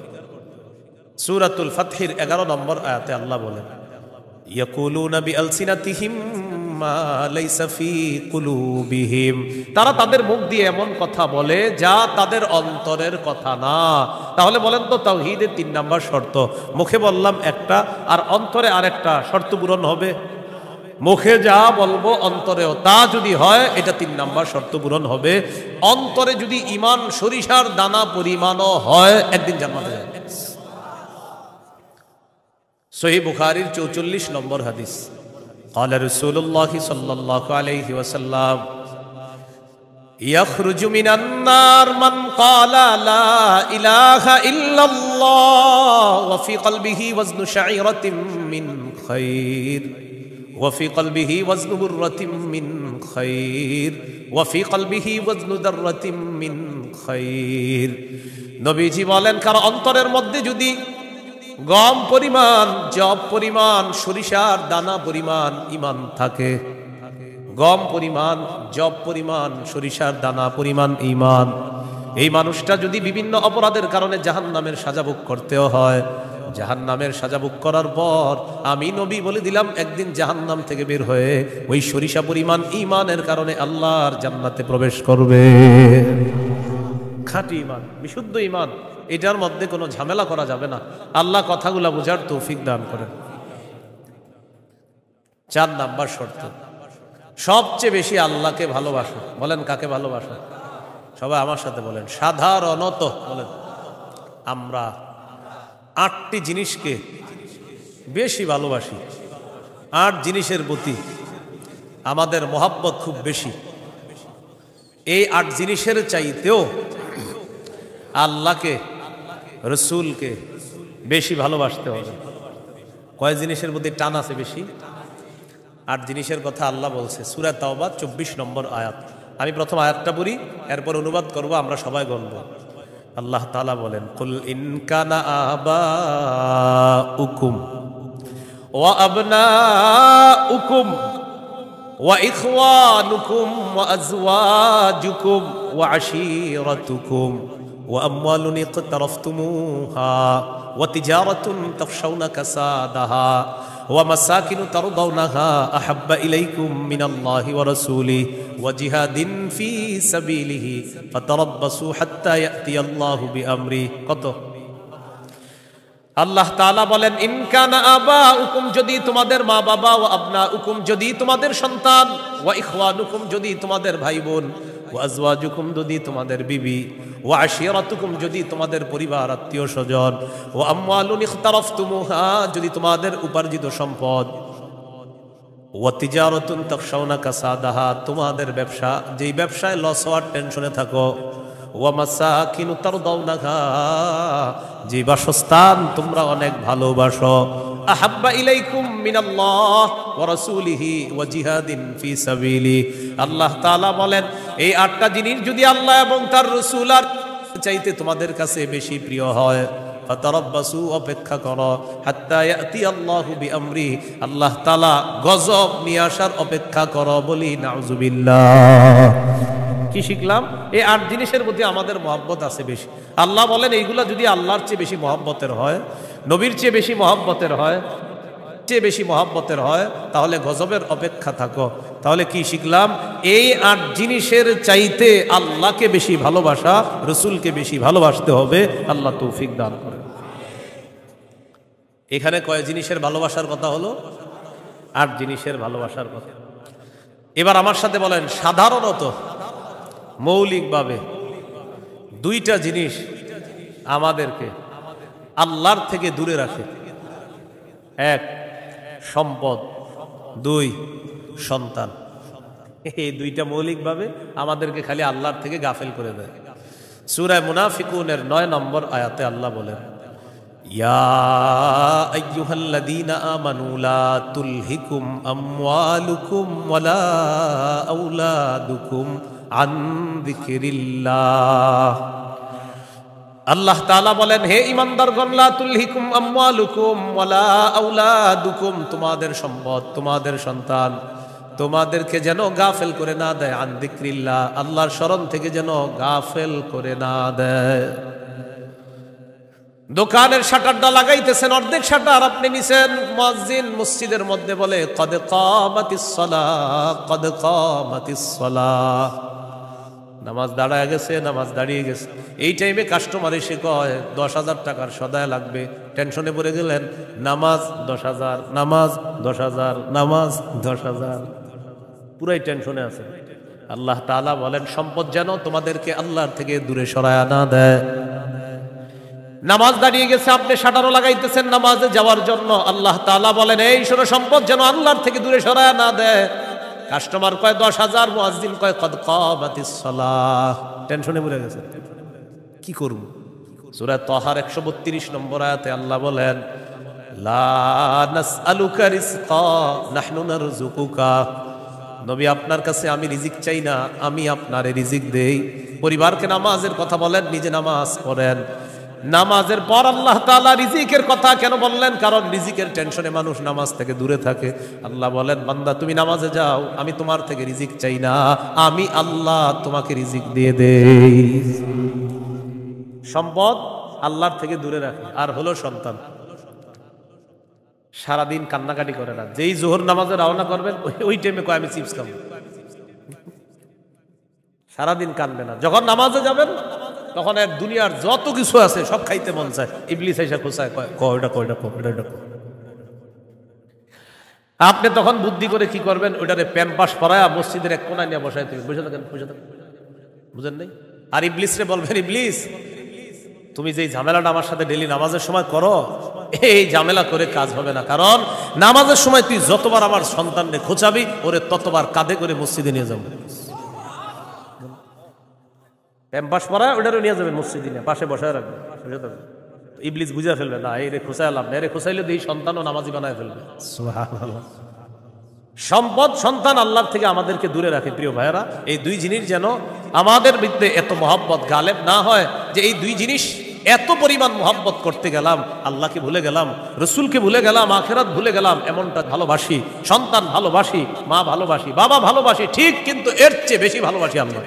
সূরাতুল ফাতহির 11 নম্বর আয়াতে আল্লাহ বলেন ইয়াকুলুনা বিআলসিনাতিহিম মা লাইসা ফি কুলুবিহিম, তারা তাদের মুখ দিয়ে এমন কথা বলে যা তাদের অন্তরের কথা না। তাহলে বলেন তো তাওহীদের 3 নম্বর শর্ত, মুখে বললাম একটা আর অন্তরে আরেকটা, শর্ত পূরণ হবে? মুখে যা বলবো অন্তরেও তা যদি হয় এটা 3 নম্বর শর্ত পূরণ হবে। অন্তরে যদি ঈমান সরিষার দানা পরিমাণও হয় একদিন জান্নাতে যাবে। সহিহ বুখারীর 44 নম্বর হাদিস, قال رسول الله صلى الله عليه وسلم يخرج من النار من قال لا إله إلا الله وفي قلبه وزن شعيرة من خير وفي قلبه وزن برة من خير وفي قلبه وزن ذرة من خير। নবীজি বলেন কার অন্তরের মধ্যে যদি গম পরিমাণ, জব পরিমাণ, সরিষার দানা পরিমাণ ঈমান থাকে, গম পরিমাণ, জব পরিমাণ, সরিষার দানা পরিমাণ ঈমান, এই মানুষটা যদি বিভিন্ন অপরাধের কারণে জাহান্নামের সাজা ভোগ করতেও হয়, জাহান্নামের সাজা ভোগ করার পর আমি নবী বলে দিলাম একদিন জাহান্নাম থেকে বের হয়ে ওই সরিষা পরিমাণ ঈমানের কারণে আল্লাহর জান্নাতে প্রবেশ করবে। খাঁটি ঈমান, বিশুদ্ধ ঈমান, এটার মধ্যে কোনো ঝামেলা করা যাবে না। আল্লাহ কথাগুলা বুঝার তৌফিক দান করেন। 4 নাম্বার শর্ত, সবচেয়ে বেশি আল্লাহকে ভালোবাসো। বলেন কাকে ভালোবাসো? সবাই আমার সাথে বলেন সাধারণত। বলেন আমরা 8টি জিনিসকে বেশি ভালোবাসি। 8 জিনিসের প্রতি আমাদের মহাব্বত খুব বেশি। এই 8 জিনিসের চাইতেও আল্লাহকে, রসুলকে বেশি ভালোবাসতে হবে। কয় জিনিসের প্রতি টান আছে বেশি? 8 জিনিসের কথা আল্লাহ বলছে সূরা তাওবা 24 নম্বর আয়াত। আমি প্রথম আয়াতটা পড়ি, এরপর অনুবাদ করব, আমরা সবাই গণব। আল্লাহ তাআলা বলেন কুল ইন কানা আবাউকুম ওয়া আবনাউকুম ওয়া ইখওয়ানুকুম ওয়া আজওয়াজুকুম ওয়া আশীরাতুকুম وأموال اقترفتموها وتجارة تخشون كسادها ومساكن ترضونها أحب إليكم من الله ورسوله وجهاد في سبيله فتربصوا حتى يأتي الله بأمره। কত? আল্লাহ তাআলা বলেন, ইন কানা আবাউকুম, যদি তোমাদের মা বাবা, ওয়া আবনাউকুম, যদি তোমাদের সন্তান, ওয়া ইখওয়ানুকুম, যদি তোমাদের ভাই বোন, ওয়া আজওয়াজুকুম, যদি তোমাদের বিবি, ওয়া আশিরাতুকুম, যদি তোমাদের পরিবার আত্মীয় স্বজন, ওয়া আমওয়ালুন ইখতারাফতুমুহা, যদি তোমাদের উপার্জিত সম্পদ, ওয়া তিজারাতুন তাখশাউনা কাসাদাহা, তোমাদের ব্যবসা, যেই ব্যবসায় লস হওয়ার টেনশনে থাকো, ওয়া মাসাকিনু তারদাউনাহা, যে বাসস্থান তোমরা অনেক ভালোবাসো, আহাব্বা ইলাইকুম মিনাল্লাহ ওয়া রাসূলিহি ওয়া জিহাদিন ফি সাবিলি, আল্লাহ তাআলা বলেন এই 8টা জিনিস যদি আল্লাহ এবং তার রাসূল আর চাইতে তোমাদের কাছে বেশি প্রিয় হয়, ফাতারাব্বাসু, অপেক্ষা করো, হাত্তা ইয়াতি আল্লাহু বিআমরি, আল্লাহ তাআলা গজব নিয়ে আসার অপেক্ষা করো। বলি নাউযুবিল্লাহ। কি শিখলাম? এই 8 জিনিসের প্রতি আমাদের মহব্বত আছে বেশি। আল্লাহ বলেন এইগুলা যদি আল্লাহর চেয়ে বেশি মহব্বতের হয়, নবীর চেয়ে বেশি মহব্বতের হয়, তাহলে গজবের অপেক্ষা থাকো। তাহলে কি শিখলাম? এই 8 জিনিসের চাইতে আল্লাহকে বেশি ভালোবাসা, রসুলকে বেশি ভালোবাসতে হবে। আল্লাহ তৌফিক দান করে। এখানে কয় জিনিসের ভালোবাসার কথা হলো? 8 জিনিসের ভালোবাসার কথা। এবার আমার সাথে বলেন, সাধারণত মৌলিকভাবে 2টা জিনিস আমাদেরকে আল্লাহর থেকে দূরে রাখে। 1 সম্পদ, 2 সন্তান। এই 2টা মৌলিকভাবে আমাদেরকে খালি আল্লাহর থেকে গাফেল করে দেয়। সূরা মুনাফিকুনের 9 নম্বর আয়াতে আল্লাহ বলেন, ইয়া আইয়ুহাল্লাযীনা আমানু লা তুলহিকুম আমওয়ালুকুম ওয়ালা আওলাদুকুম আন যিকরিল্লাহ। আল্লাহ তাআলা বলেন, হে ঈমানদারগণ, লা তুলহিকুম আমওয়ালুকুম ওয়ালা আওলাদুকুম, তোমাদের সম্পদ, তোমাদের সন্তান তোমাদেরকে যেন গাফেল করে না দেয়, আন যিকরিল্লাহ, আল্লাহর স্মরণ থেকে যেন গাফেল করে না দেয়। দোকানের শাটারটা লাগাইতেছেন, অর্ধেক শাটার আপনি নিছেন, মুয়াজ্জিন মসজিদের মধ্যে বলে, কদ কামাতিস সালাহ, কদ কামাতিস সালাহ, নামাজ দাঁড়ায় গেছে, নামাজ দাঁড়িয়ে গেছে। এই টাইমে কাস্টমার এসে কয় 10,000 টাকার সদায় লাগবে, টেনশনে পড়ে গেলেন, নামাজ 10,000, নামাজ 10,000, নামাজ 10,000, পুরাই টেনশনে আছে। আল্লাহ তাআলা বলেন, সম্পদ যেন তোমাদেরকে আল্লাহর থেকে দূরে সরায় না দেয়। নামাজ দাঁড়িয়ে গেছে, আপনি শাটারও লাগাইতেছেন নামাজে যাওয়ার জন্য, আল্লাহ তাআলা বলেন, এই শোনো, সম্পদ যেন আল্লাহর থেকে দূরে সরায় না দেয়। কাস্টমার কয় 10,000, মুয়াজ্জিন কয় কদ কামাতিস সালাহ, টেনশনে পড়ে গেছে, কি করব? সূরা তাহার 132 নম্বর আয়াতে আল্লাহ বলেন, লা নাসআলুকা রিজকা নাহনু নারযুকুকা, নবী আপনার কাছে আমি রিজিক চাই না, আমি আপনারে রিজিক দেই। পরিবারকে নামাজের কথা বলেন, নিজে নামাজ পড়েন। নামাজের পর আল্লাহ তাআলা রিজিকের কথা কেন বললেন? কারণ রিজিকের টেনশনে মানুষ নামাজ থেকে দূরে থাকে। আল্লাহ বলেন, বান্দা তুমি নামাজে যাও, আমি তোমার থেকে রিজিক চাই না, আমি আল্লাহ তোমাকে রিজিক দিয়ে দেই। সম্পদ আল্লাহর থেকে দূরে রাখে। আর হলো সন্তান, সারাদিন কান্নাকাটি করে না, যেই জোহর নামাজে রওনা করবেন ওই টাইমে কয় আমি চিপস খাবো, সারাদিন কানবে না। যখন নামাজে যাবেন তখন এক দুনিয়ার যত কিছু আছে সব খাইতে মন চায়, ইবলিস এসে খোঁচায়, কয়টা কয়টা কয়টা। আপনি তখন বুদ্ধি করে কি করবেন? ওইটারে প্যাম্পাস পরায়া মসজিদের এক কোনায় নিয়ে বসাই দেবেন, বসে থাকেন, বুঝেন নাই? আর ইবলিস রে বলবেন, ইবলিস তুমি যেই ঝামেলাটা আমার সাথে ডেলি নামাজের সময় করো, এই ঝামেলা করে কাজ হবে না। কারণ নামাজের সময় তুই যতবার আমার সন্তানকে খোঁচাবি, ওরে ততবার কাঁধে করে মসজিদে নিয়ে যাবো। প্যাম্পাস পরায় ওটারও নিয়ে যাবেন মসজিদে, নিয়ে পাশে বসায় রাখবেন, বুঝে থাকবেন। ইবলিস বুঝে ফেলবে, না এই রে খোঁচায় লাভ না, এরে খোঁচাইলে এই সন্তানও নামাজি বানায় ফেলবে। সুবহানাল্লাহ। সম্পদ, সন্তান আল্লাহর থেকে আমাদেরকে দূরে রাখে। প্রিয় ভাইয়েরা, এই 2 জিনিস যেন আমাদের ভিতরে এত মহব্বত গালেব না হয় যে এই 2 জিনিস এত পরিমাণ মহব্বত করতে গেলাম, আল্লাহকে ভুলে গেলাম, রসুলকে ভুলে গেলাম, আখিরাত ভুলে গেলাম। এমনটা ভালোবাসি, সন্তান ভালোবাসি, মা ভালোবাসি, বাবা ভালোবাসি, ঠিক, কিন্তু এর চেয়ে বেশি ভালোবাসি আল্লাহ।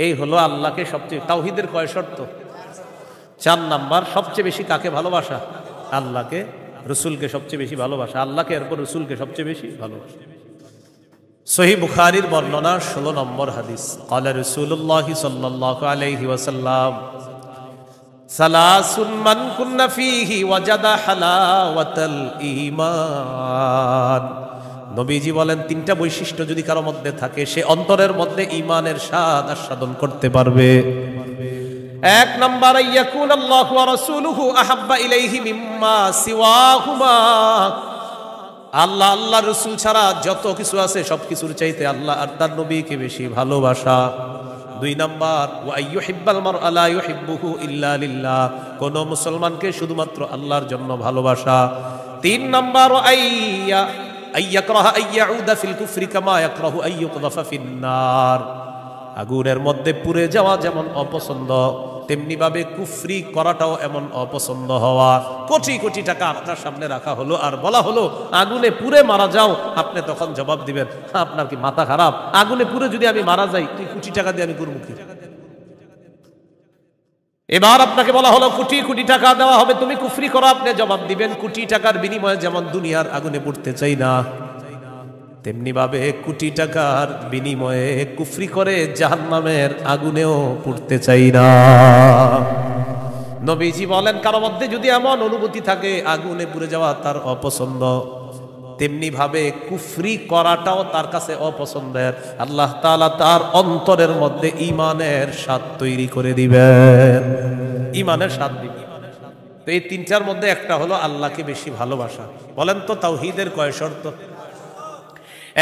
এই হলো আল্লাহকে সবচেয়ে, তাওহীদের কয় শর্ত? 4 নাম্বার। সবচেয়ে বেশি কাকে ভালোবাসা? আল্লাহকে, রসুলকে সবচেয়ে বেশি ভালোবাসা, আল্লাহকে এরপর রসুলকে সবচেয়ে বেশি ভালোবাসা। সহিহ বুখারীর বর্ণনা 16 নম্বর হাদিস, ক্বালা রাসূলুল্লাহ সাল্লাল্লাহু আলাইহি ওয়াসাল্লাম, সালাসুন মান কুন্না ফীহি ওয়াজাদা হালাওয়াতাল ঈমান। নবীজি বলেন তিনটা বৈশিষ্ট্য যদি কারো মধ্যে থাকে সে অন্তরের মধ্যে ঈমানের স্বাদ আস্বাদন করতে পারবে। এক নাম্বার, ইয়াকুন আল্লাহু ওয়া রাসূলুহু আহাব্বা ইলাইহি মিম্মা সিওয়াহুমা। আল্লাহ আল্লাহ রাসূল ছাড়া যত কিছু আছে সবকিছুর চাইতে আল্লাহ আর তার নবীকে বেশি ভালোবাসা। দুই নাম্বার, ওয়া আইয়ুহিব্বাল মারআ লা ইউহিব্বুহু ইল্লা লিল্লাহ, কোন মুসলমানকে শুধুমাত্র আল্লাহর জন্য ভালোবাসা। তিন নাম্বার, আইয়াকরাহা আইয়াউদা ফিল কুফরি কামা ইয়াকরাহু আইয়ুকযাফা ফিন নার। আগুনের মধ্যে পুড়ে যাওয়া যেমন অপছন্দ, তেমনি ভাবে কুফরি করাটাও এমন অপছন্দ হওয়া। কোটি কোটি টাকা আপনার সামনে রাখা হলো আর বলা হলো আগুনে পুড়ে মারা যাও, আপনি তখন জবাব দিবেন আপনার কি মাথা খারাপ? আগুনে পুড়ে যদি আমি মারা যাই তুই কোটি টাকা দিয়ে আমি করবো কি? এবার আপনাকে বলা হলো কোটি কোটি টাকা দেওয়া হবে, তুমি কুফরি করো, আপনি জবাব দিবেন কোটি টাকার বিনিময়ে যেমন দুনিয়ার আগুনে পুড়তে চাই না, তেমনি ভাবে কোটি টাকার বিনিময়ে কুফরি করে জাহান্নামের আগুনেও পুড়তে চাই না। নবীজি বলেন কারো মধ্যে যদি এমন অনুভূতি থাকে আগুনে পুড়ে যাওয়া তার অপছন্দ, তেমনি ভাবে কুফরি করাটাও তার কাছে অপছন্দের, আল্লাহ তাআলা তার অন্তরের মধ্যে ঈমানের স্বাদ তৈরি করে দিবেন, ঈমানের স্বাদ দিবেন। তো এই তিনটার মধ্যে একটা হলো আল্লাহকে বেশি ভালোবাসা। বলেন তো তাওহীদের কয় শর্ত?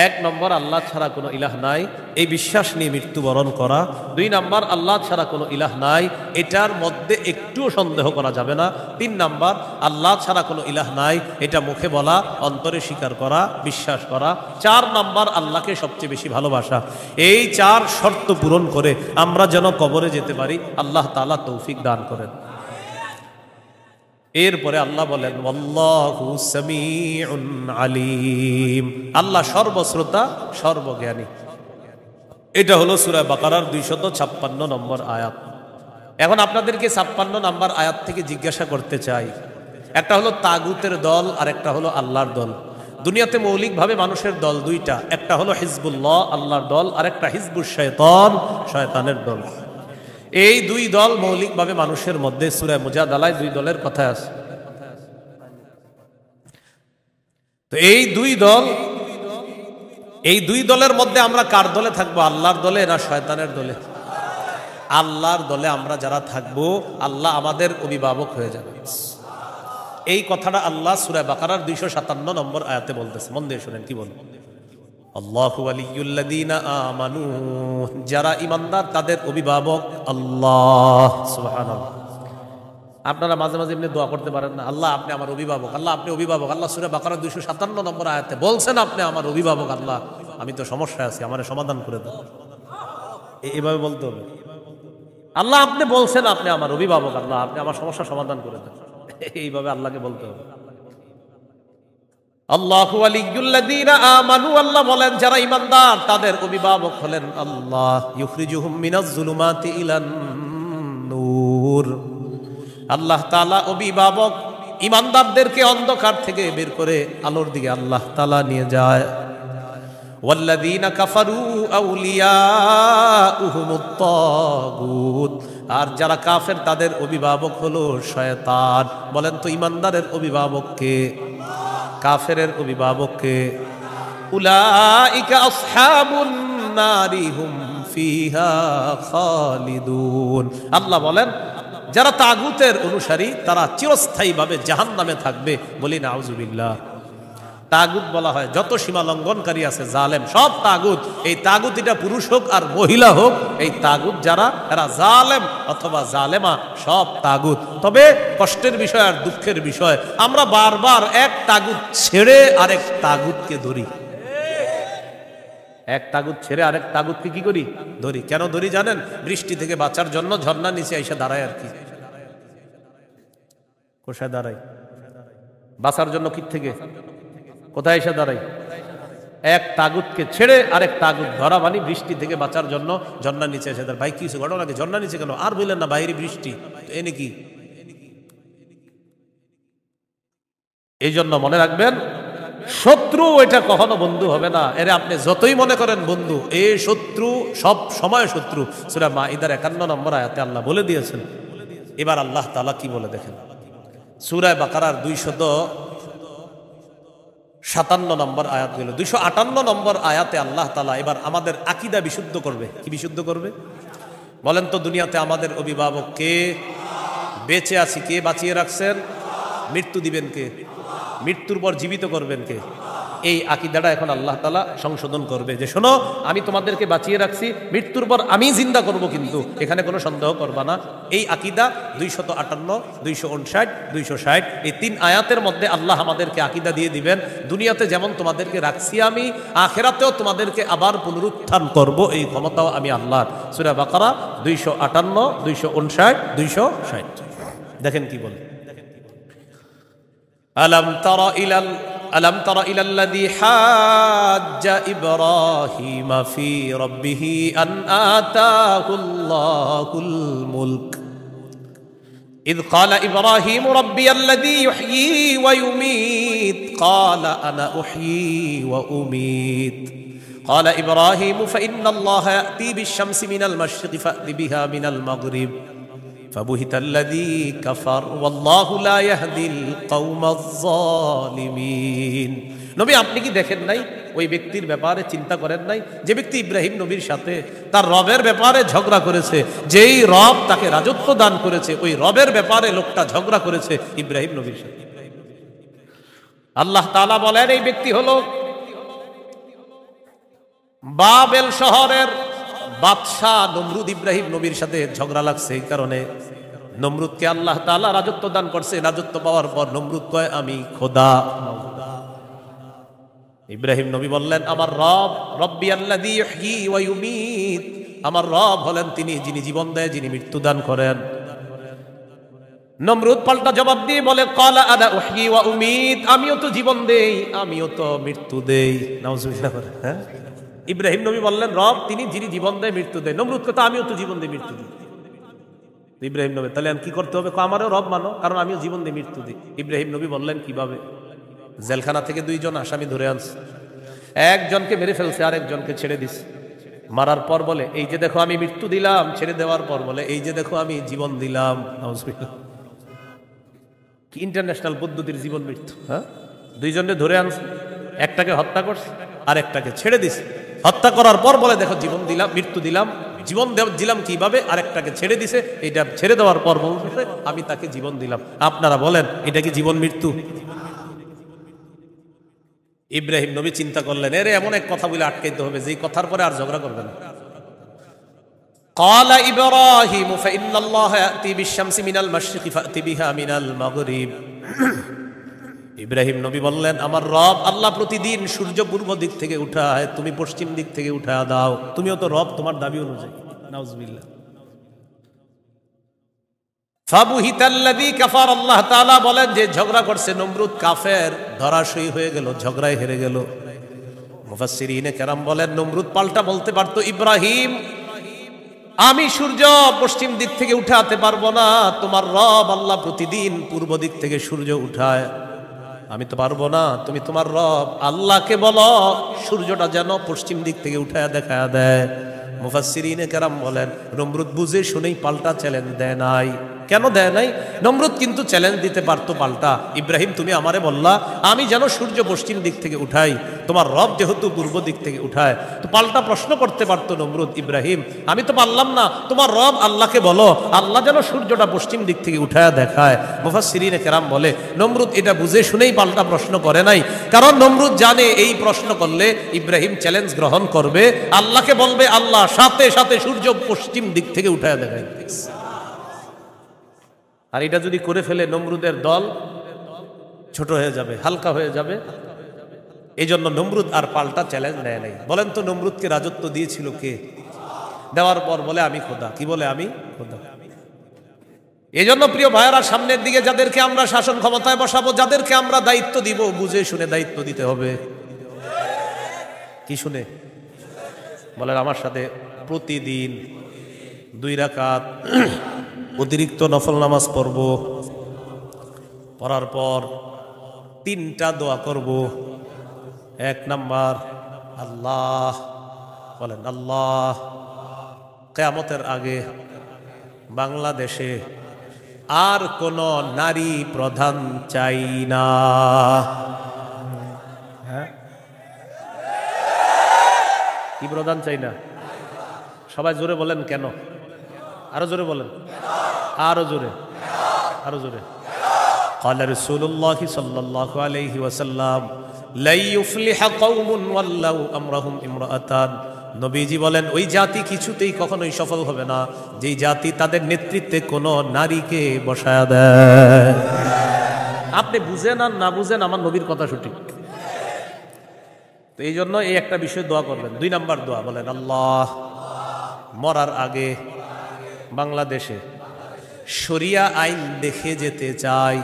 এক নম্বর, আল্লাহ ছাড়া কোনো ইলাহ নাই এই বিশ্বাস নিয়ে মৃত্যুবরণ করা। দুই নম্বর, আল্লাহ ছাড়া কোনো ইলাহ নাই এটার মধ্যে একটুও সন্দেহ করা যাবে না। তিন নম্বর, আল্লাহ ছাড়া কোনো ইলাহ নাই এটা মুখে বলা, অন্তরে স্বীকার করা, বিশ্বাস করা। চার নম্বর, আল্লাহকে সবচেয়ে বেশি ভালোবাসা। এই চার শর্ত পূরণ করে আমরা যেন কবরে যেতে পারি, আল্লাহ তাআলা তৌফিক দান করেন। এরপরে আল্লাহ বলেন ওয়াল্লাহু সামিউন আলিম, আল্লাহ সর্বশ্রোতা সর্বজ্ঞানী। এটা হলো সূরা বাকারার 256 নম্বর আয়াত। এখন আপনাদেরকে 56 নম্বর আয়াত থেকে জিজ্ঞাসা করতে চাই, একটা হলো তাগুতের দল আর একটা হলো আল্লাহর দল। দুনিয়াতে মৌলিকভাবে মানুষের দল দুইটা, একটা হলো হিজবুল্লাহ আল্লাহর দল আর একটা হিজবুশ শয়তান শয়তানের দল। এই দুই দল মৌলিকভাবে মানুষের মধ্যে সূরা মুজাদালায় দুই দলের কথা আছে। তো এই দুই দলের মধ্যে আমরা কার দলে থাকবো? আল্লাহর দলে না শয়তানের দলে? আল্লাহর দলে আমরা যারা থাকবো আল্লাহ আমাদের অভিভাবক হয়ে যাবে। এই কথাটা আল্লাহ সূরা বাকারার 257 নম্বর আয়াতে বলতেছে। মন দিয়ে শুনেন কি বলে, আল্লাহু ওয়ালিয়ুল্লাযীনা আমানু, যারা ঈমানদার তাদের অভিভাবক আল্লাহ। সুবহানাল্লাহ। আপনারা মাঝে মাঝে এমনি দোয়া করতে পারেন না, আল্লাহ আপনি আমার অভিভাবক, আল্লাহ আপনি অভিভাবক। আল্লাহ সূরা বাকারা 257 নম্বর আয়াতে বলছেন আপনি আমার অভিভাবক। আল্লাহ আমি তো সমস্যায় আছি, আমার সমাধান করে দাও। এইভাবে বলতে হবে, আল্লাহ আপনি বলছেন আপনি আমার অভিভাবক, আল্লাহ আপনি আমার সমস্যা সমাধান করে দেন। এইভাবে আল্লাহকে বলতে হবে। আল্লাহু ওয়ালিয়ুল্লাযীনা আমানু, আল্লাহ বলেন যারা ঈমানদার তাদের অভিভাবক হলেন আল্লাহ। ইউখরিজুহুম মিনাজ যুলুমাতি ইলান নূর, আল্লাহ তাআলা অভিভাবক ঈমানদারদেরকে অন্ধকার থেকে বের করে আলোর দিকে আল্লাহ তাআলা নিয়ে যায়। ওয়াল্লাযীনা কাফারু আউলিয়াউহুমুত তাগুত, আর যারা কাফের তাদের অভিভাবক হলো শয়তান। বলেন তো ঈমানদারের অভিভাবক কে? কাফেরের অভিভাবক কে? উলাইকা আসহাবুন নারি হুম ফিহা খালিদুন। আল্লাহ বলেন যারা তাগুতের অনুসারী তারা চিরস্থায়ীভাবে জাহান্নামে থাকবে। বলি নাউজুবিল্লাহ। তাগুত বলা হয় যত সীমা লঙ্ঘনকারী আছে জালেম, সব তাগুত। এই তাগুত এটা পুরুষ হোক আর মহিলা হোক, এই তাগুত যারা এরা জালেম অথবা জালেমা, সব তাগুত। তবে কষ্টের বিষয় আর দুঃখের বিষয়, আমরা বারবার এক তাগুত ছেড়ে আরেক তাগুতকে ধরি। এক তাগুত ছেড়ে আরেক তাগুতকে কি করি? ধরি। কেন ধরি জানেন? বৃষ্টি থেকে বাঁচার জন্য ঝর্ণার নিচে এসে দাঁড়ায় আর কি। কোথায় দাঁড়াই? বাঁচার জন্য কি থেকে কোথায় এসে দাঁড়াই? এক তাগুতকে ছেড়ে আরেক তাগুত ধরা, মানে বৃষ্টি থেকে বাঁচার জন্য ঝর্ণার নিচে এসে দাঁড়ায়। ভাই কিছু ঘটনা কি? ঝর্ণার নিচে কেন? আর বললেন না বাইরে বৃষ্টি, এনে কি? এই জন্য মনে রাখবেন, শত্রু এটা কখনো বন্ধু হবে না। এর আপনি যতই মনে করেন বন্ধু, এই শত্রু সব সময় শত্রু। সূরা মাইদার 51 নম্বর আয়াতে আল্লাহ বলে দিয়েছেন এবার আল্লাহ তাআলা কি বলে দেখেন, সূরা বাকারার 257 নম্বর আয়াত গেল, 258 নম্বর আয়াতে আল্লাহ তাআলা এবার আমাদের আকীদা বিশুদ্ধ করবে। কি বিশুদ্ধ করবে বলেন তো? দুনিয়াতে আমাদের অভিভাবক কে? বেঁচে আছি কে? বাঁচিয়ে রাখছেন। মৃত্যু দিবেন কে? মৃত্যুর পর জীবিত করবেন কে? এই আকীদাটা এখন আল্লাহ তাআলা সংশোধন করবে যে শোনো, আমি তোমাদেরকে বাঁচিয়ে রাখছি, মৃত্যুর পর আমি জিন্দা করব, কিন্তু এখানে কোনো সন্দেহ করবা না। এই আকীদা 258, 259, 260 এই 3 আয়াতের মধ্যে আল্লাহ আমাদেরকে আকীদা দিয়ে দিবেন, দুনিয়াতে যেমন তোমাদেরকে রাখছি আমি, আখিরাতেও তোমাদেরকে আবার পুনরুত্থান করব, এই ক্ষমতাও আমি আল্লাহর। সূরা বাকারা 258, 259, 260 দেখেন কি বলে, ألم تر إلى الذي حاج إبراهيم في ربه أن آتاه الله الملك إذ قال إبراهيم ربي الذي يحيي ويميت قال أنا أحيي وأميت قال إبراهيم فإن الله يأتي بالشمس من المشرق فأت بها من المغرب فبهت الذي كفر والله لا يهدي القوم الظالمين। নবী আপনি কি দেখেন নাই, ওই ব্যক্তির ব্যাপারে চিন্তা করেন নাই যে ব্যক্তি ইব্রাহিম নবীর সাথে তার রবের ব্যাপারে ঝগড়া করেছে, যেই রব তাকে রাজত্ব দান করেছে ওই রবের ব্যাপারে লোকটা ঝগড়া করেছে ইব্রাহিম নবীর সাথে। আল্লাহ তাআলা বলেন এই ব্যক্তি হলো বাবেল শহরের বাদশাহ নমরুদ। ইব্রাহিম নবীর সাথে ঝগড়া লাগছে, এই কারণে নমরুদকে আল্লাহ তাআলা রাজত্ব দান করছে। রাজত্ব পাওয়ার পর নমরুদ কয় আমি খোদা। ইব্রাহিম নবী বললেন আমার রব রব্বি আল্লাযী ইহয়ী ওয়া ইউমীত, আমার রব হলেন তিনি যিনি জীবন দেয়, যিনি মৃত্যু দান করেন। নমরুদ পাল্টা জবাব দিয়ে বলে ক্বালা আনা উহয়ী ওয়া উমীত, আমিও তো জীবন দেই, আমিও তো মৃত্যু দেই। নাউজুবিল্লাহ। হ্যাঁ, ইব্রাহিম নবী বললেন রব তিনি যিনি জীবন দেয় মৃত্যু দেয়। নমরুদ কথা আমিও তো জীবন দেই মৃত্যু দিই। ইব্রাহিম নবী তাহলে কি করতে হবে? আমারও রব মানো, কারণ আমিও জীবন দিই মৃত্যু দিই। ইব্রাহিম নবী বললেন কিভাবে? জেলখানা থেকে 2 জন আসামি ধরে আনছে, একজনকে মেরে ফেলছে আর একজনকে ছেড়ে দিছে। মারার পর বলে এই যে দেখো আমি মৃত্যু দিলাম, ছেড়ে দেওয়ার পর বলে এই যে দেখো আমি জীবন দিলাম। কি ইন্টারন্যাশনাল পদ্ধতির জীবন মৃত্যু! হ্যাঁ, 2 জনকে ধরে আনছে, একটাকে হত্যা করছে আর একটাকে ছেড়ে দিছে। হত্যা করার পর বলে দেখো জীবন দিলাম, মৃত্যু দিলাম। জীবন দিলাম কিভাবে? আরেকটাকে ছেড়ে দিছে। এটা ছেড়ে দেওয়ার পর বলছে আমি তাকে জীবন দিলাম। আপনারা বলেন এটা কি জীবন মৃত্যু? ইব্রাহিম নবী চিন্তা করলেন এর এমন এক কথা বলে আটকাইতে হবে যেই কথার পরে আর ঝগড়া করবে না। ক্বালা ইব্রাহিম ফাইন্নাল্লাহা ইয়াতি বিশ-শামসি মিনাল মাশরিকি ফাতি বিহা মিনাল মাগরিব। ইব্রাহিম নবী বললেন আমার রব আল্লাহ প্রতিদিন সূর্য পূর্ব দিক থেকে উঠায়, তুমি পশ্চিম দিক থেকে উঠায় দাও। তুমিও তো রব, তোমার দাবি অনুযায়ী। নাউজুবিল্লাহ। ফাবুহিতাল্লাযী কাফার, আল্লাহ তাআলা বলেন যে ঝগড়া করছে নমরুদ কাফের, ধরাশয়ী হয়ে গেল, ঝগড়ায় হেরে গেল। মুফাসসিরিনে কেরাম বলেন নমরুদ পাল্টা বলতে পারতো ইব্রাহিম আমি সূর্য পশ্চিম দিক থেকে উঠাতে পারবো না, তোমার রব আল্লাহ প্রতিদিন পূর্ব দিক থেকে সূর্য উঠায়, আমি তো পারবো না। তুমি তোমার রব আল্লাহকে বলো সূর্যটা যেন পশ্চিম দিক থেকে উঠায় দেখায় দেয়। মুফাসসিরিনে কেরাম বলেন নমরুদ বুঝে শুনেই পাল্টা চ্যালেঞ্জ দেয় নাই। কেন দেয় নাই? নমরুদ কিন্তু চ্যালেঞ্জ দিতে পারতো পাল্টা, ইব্রাহিম তুমি আমারে বললা আমি যেন সূর্য পশ্চিম দিক থেকে উঠাই, তোমার রব যেহেতু পূর্ব দিক থেকে উঠায়, তো পাল্টা প্রশ্ন করতে পারতো নমরুদ ইব্রাহিম আমি তো পারলাম না, তোমার রব আল্লাহকে বলো আল্লাহ যেন সূর্যটা পশ্চিম দিক থেকে উঠায় দেখায়। মুফাসসিরিনে কেরাম বলে নমরুদ এটা বুঝে শুনেই পাল্টা প্রশ্ন করে নাই, কারণ নমরুদ জানে এই প্রশ্ন করলে ইব্রাহিম চ্যালেঞ্জ গ্রহণ করবে, আল্লাহকে বলবে আল্লাহ সাথে সাথে সূর্য পশ্চিম দিক থেকে উঠায় দেখায়। আর এটা যদি করে ফেলে নমরুদের দল ছোট হয়ে যাবে, হালকা হয়ে যাবে। এই জন্য নমরুদ আর পাল্টা চ্যালেঞ্জ নেয় নাই। বলেন তো নমরুদকে রাজত্ব দিয়েছিল কে? দেওয়ার পর বলে আমি খোদা। কি বলে? আমি খোদা। এই জন্য প্রিয় ভাইয়েরা সামনের দিকে যাদেরকে আমরা শাসন ক্ষমতায় বসাবো, যাদেরকে আমরা দায়িত্ব দিব, বুঝে শুনে দায়িত্ব দিতে হবে। কি শুনে? বলেন আমার সাথে প্রতিদিন 2 রাকাত অতিরিক্ত নফল নামাজ পড়ব, পড়ার পর 3টা দোয়া করব। 1 নাম্বার আল্লাহ, বলেন আল্লাহ কিয়ামতের আগে বাংলাদেশে আর কোন নারী প্রধান চাই না। হ্যাঁ, কি প্রধান চাই না? সবাই জোরে বলেন কেন? আরো জোরে বলেন, আরো জোরে, আরো জোরে। قال رسول الله صلى الله عليه وسلم لا يفلح قوم ولوا امرهم امرأتان। নবীজি বলেন ওই জাতি কিছুতেই কখনোই সফল হবে না যেই জাতি তাদের নেতৃত্বে কোন নারীকে বসায়া দেয়। আপনি বুঝেন আর না বুঝেন, আমার নবীর কথা সঠিক। তো এই জন্য এই একটা বিষয় দোয়া করবেন। 2 নাম্বার দোয়া বলেন, আল্লাহ মরার আগে বাংলাদেশে শরিয়া আইন দেখে যেতে চাই।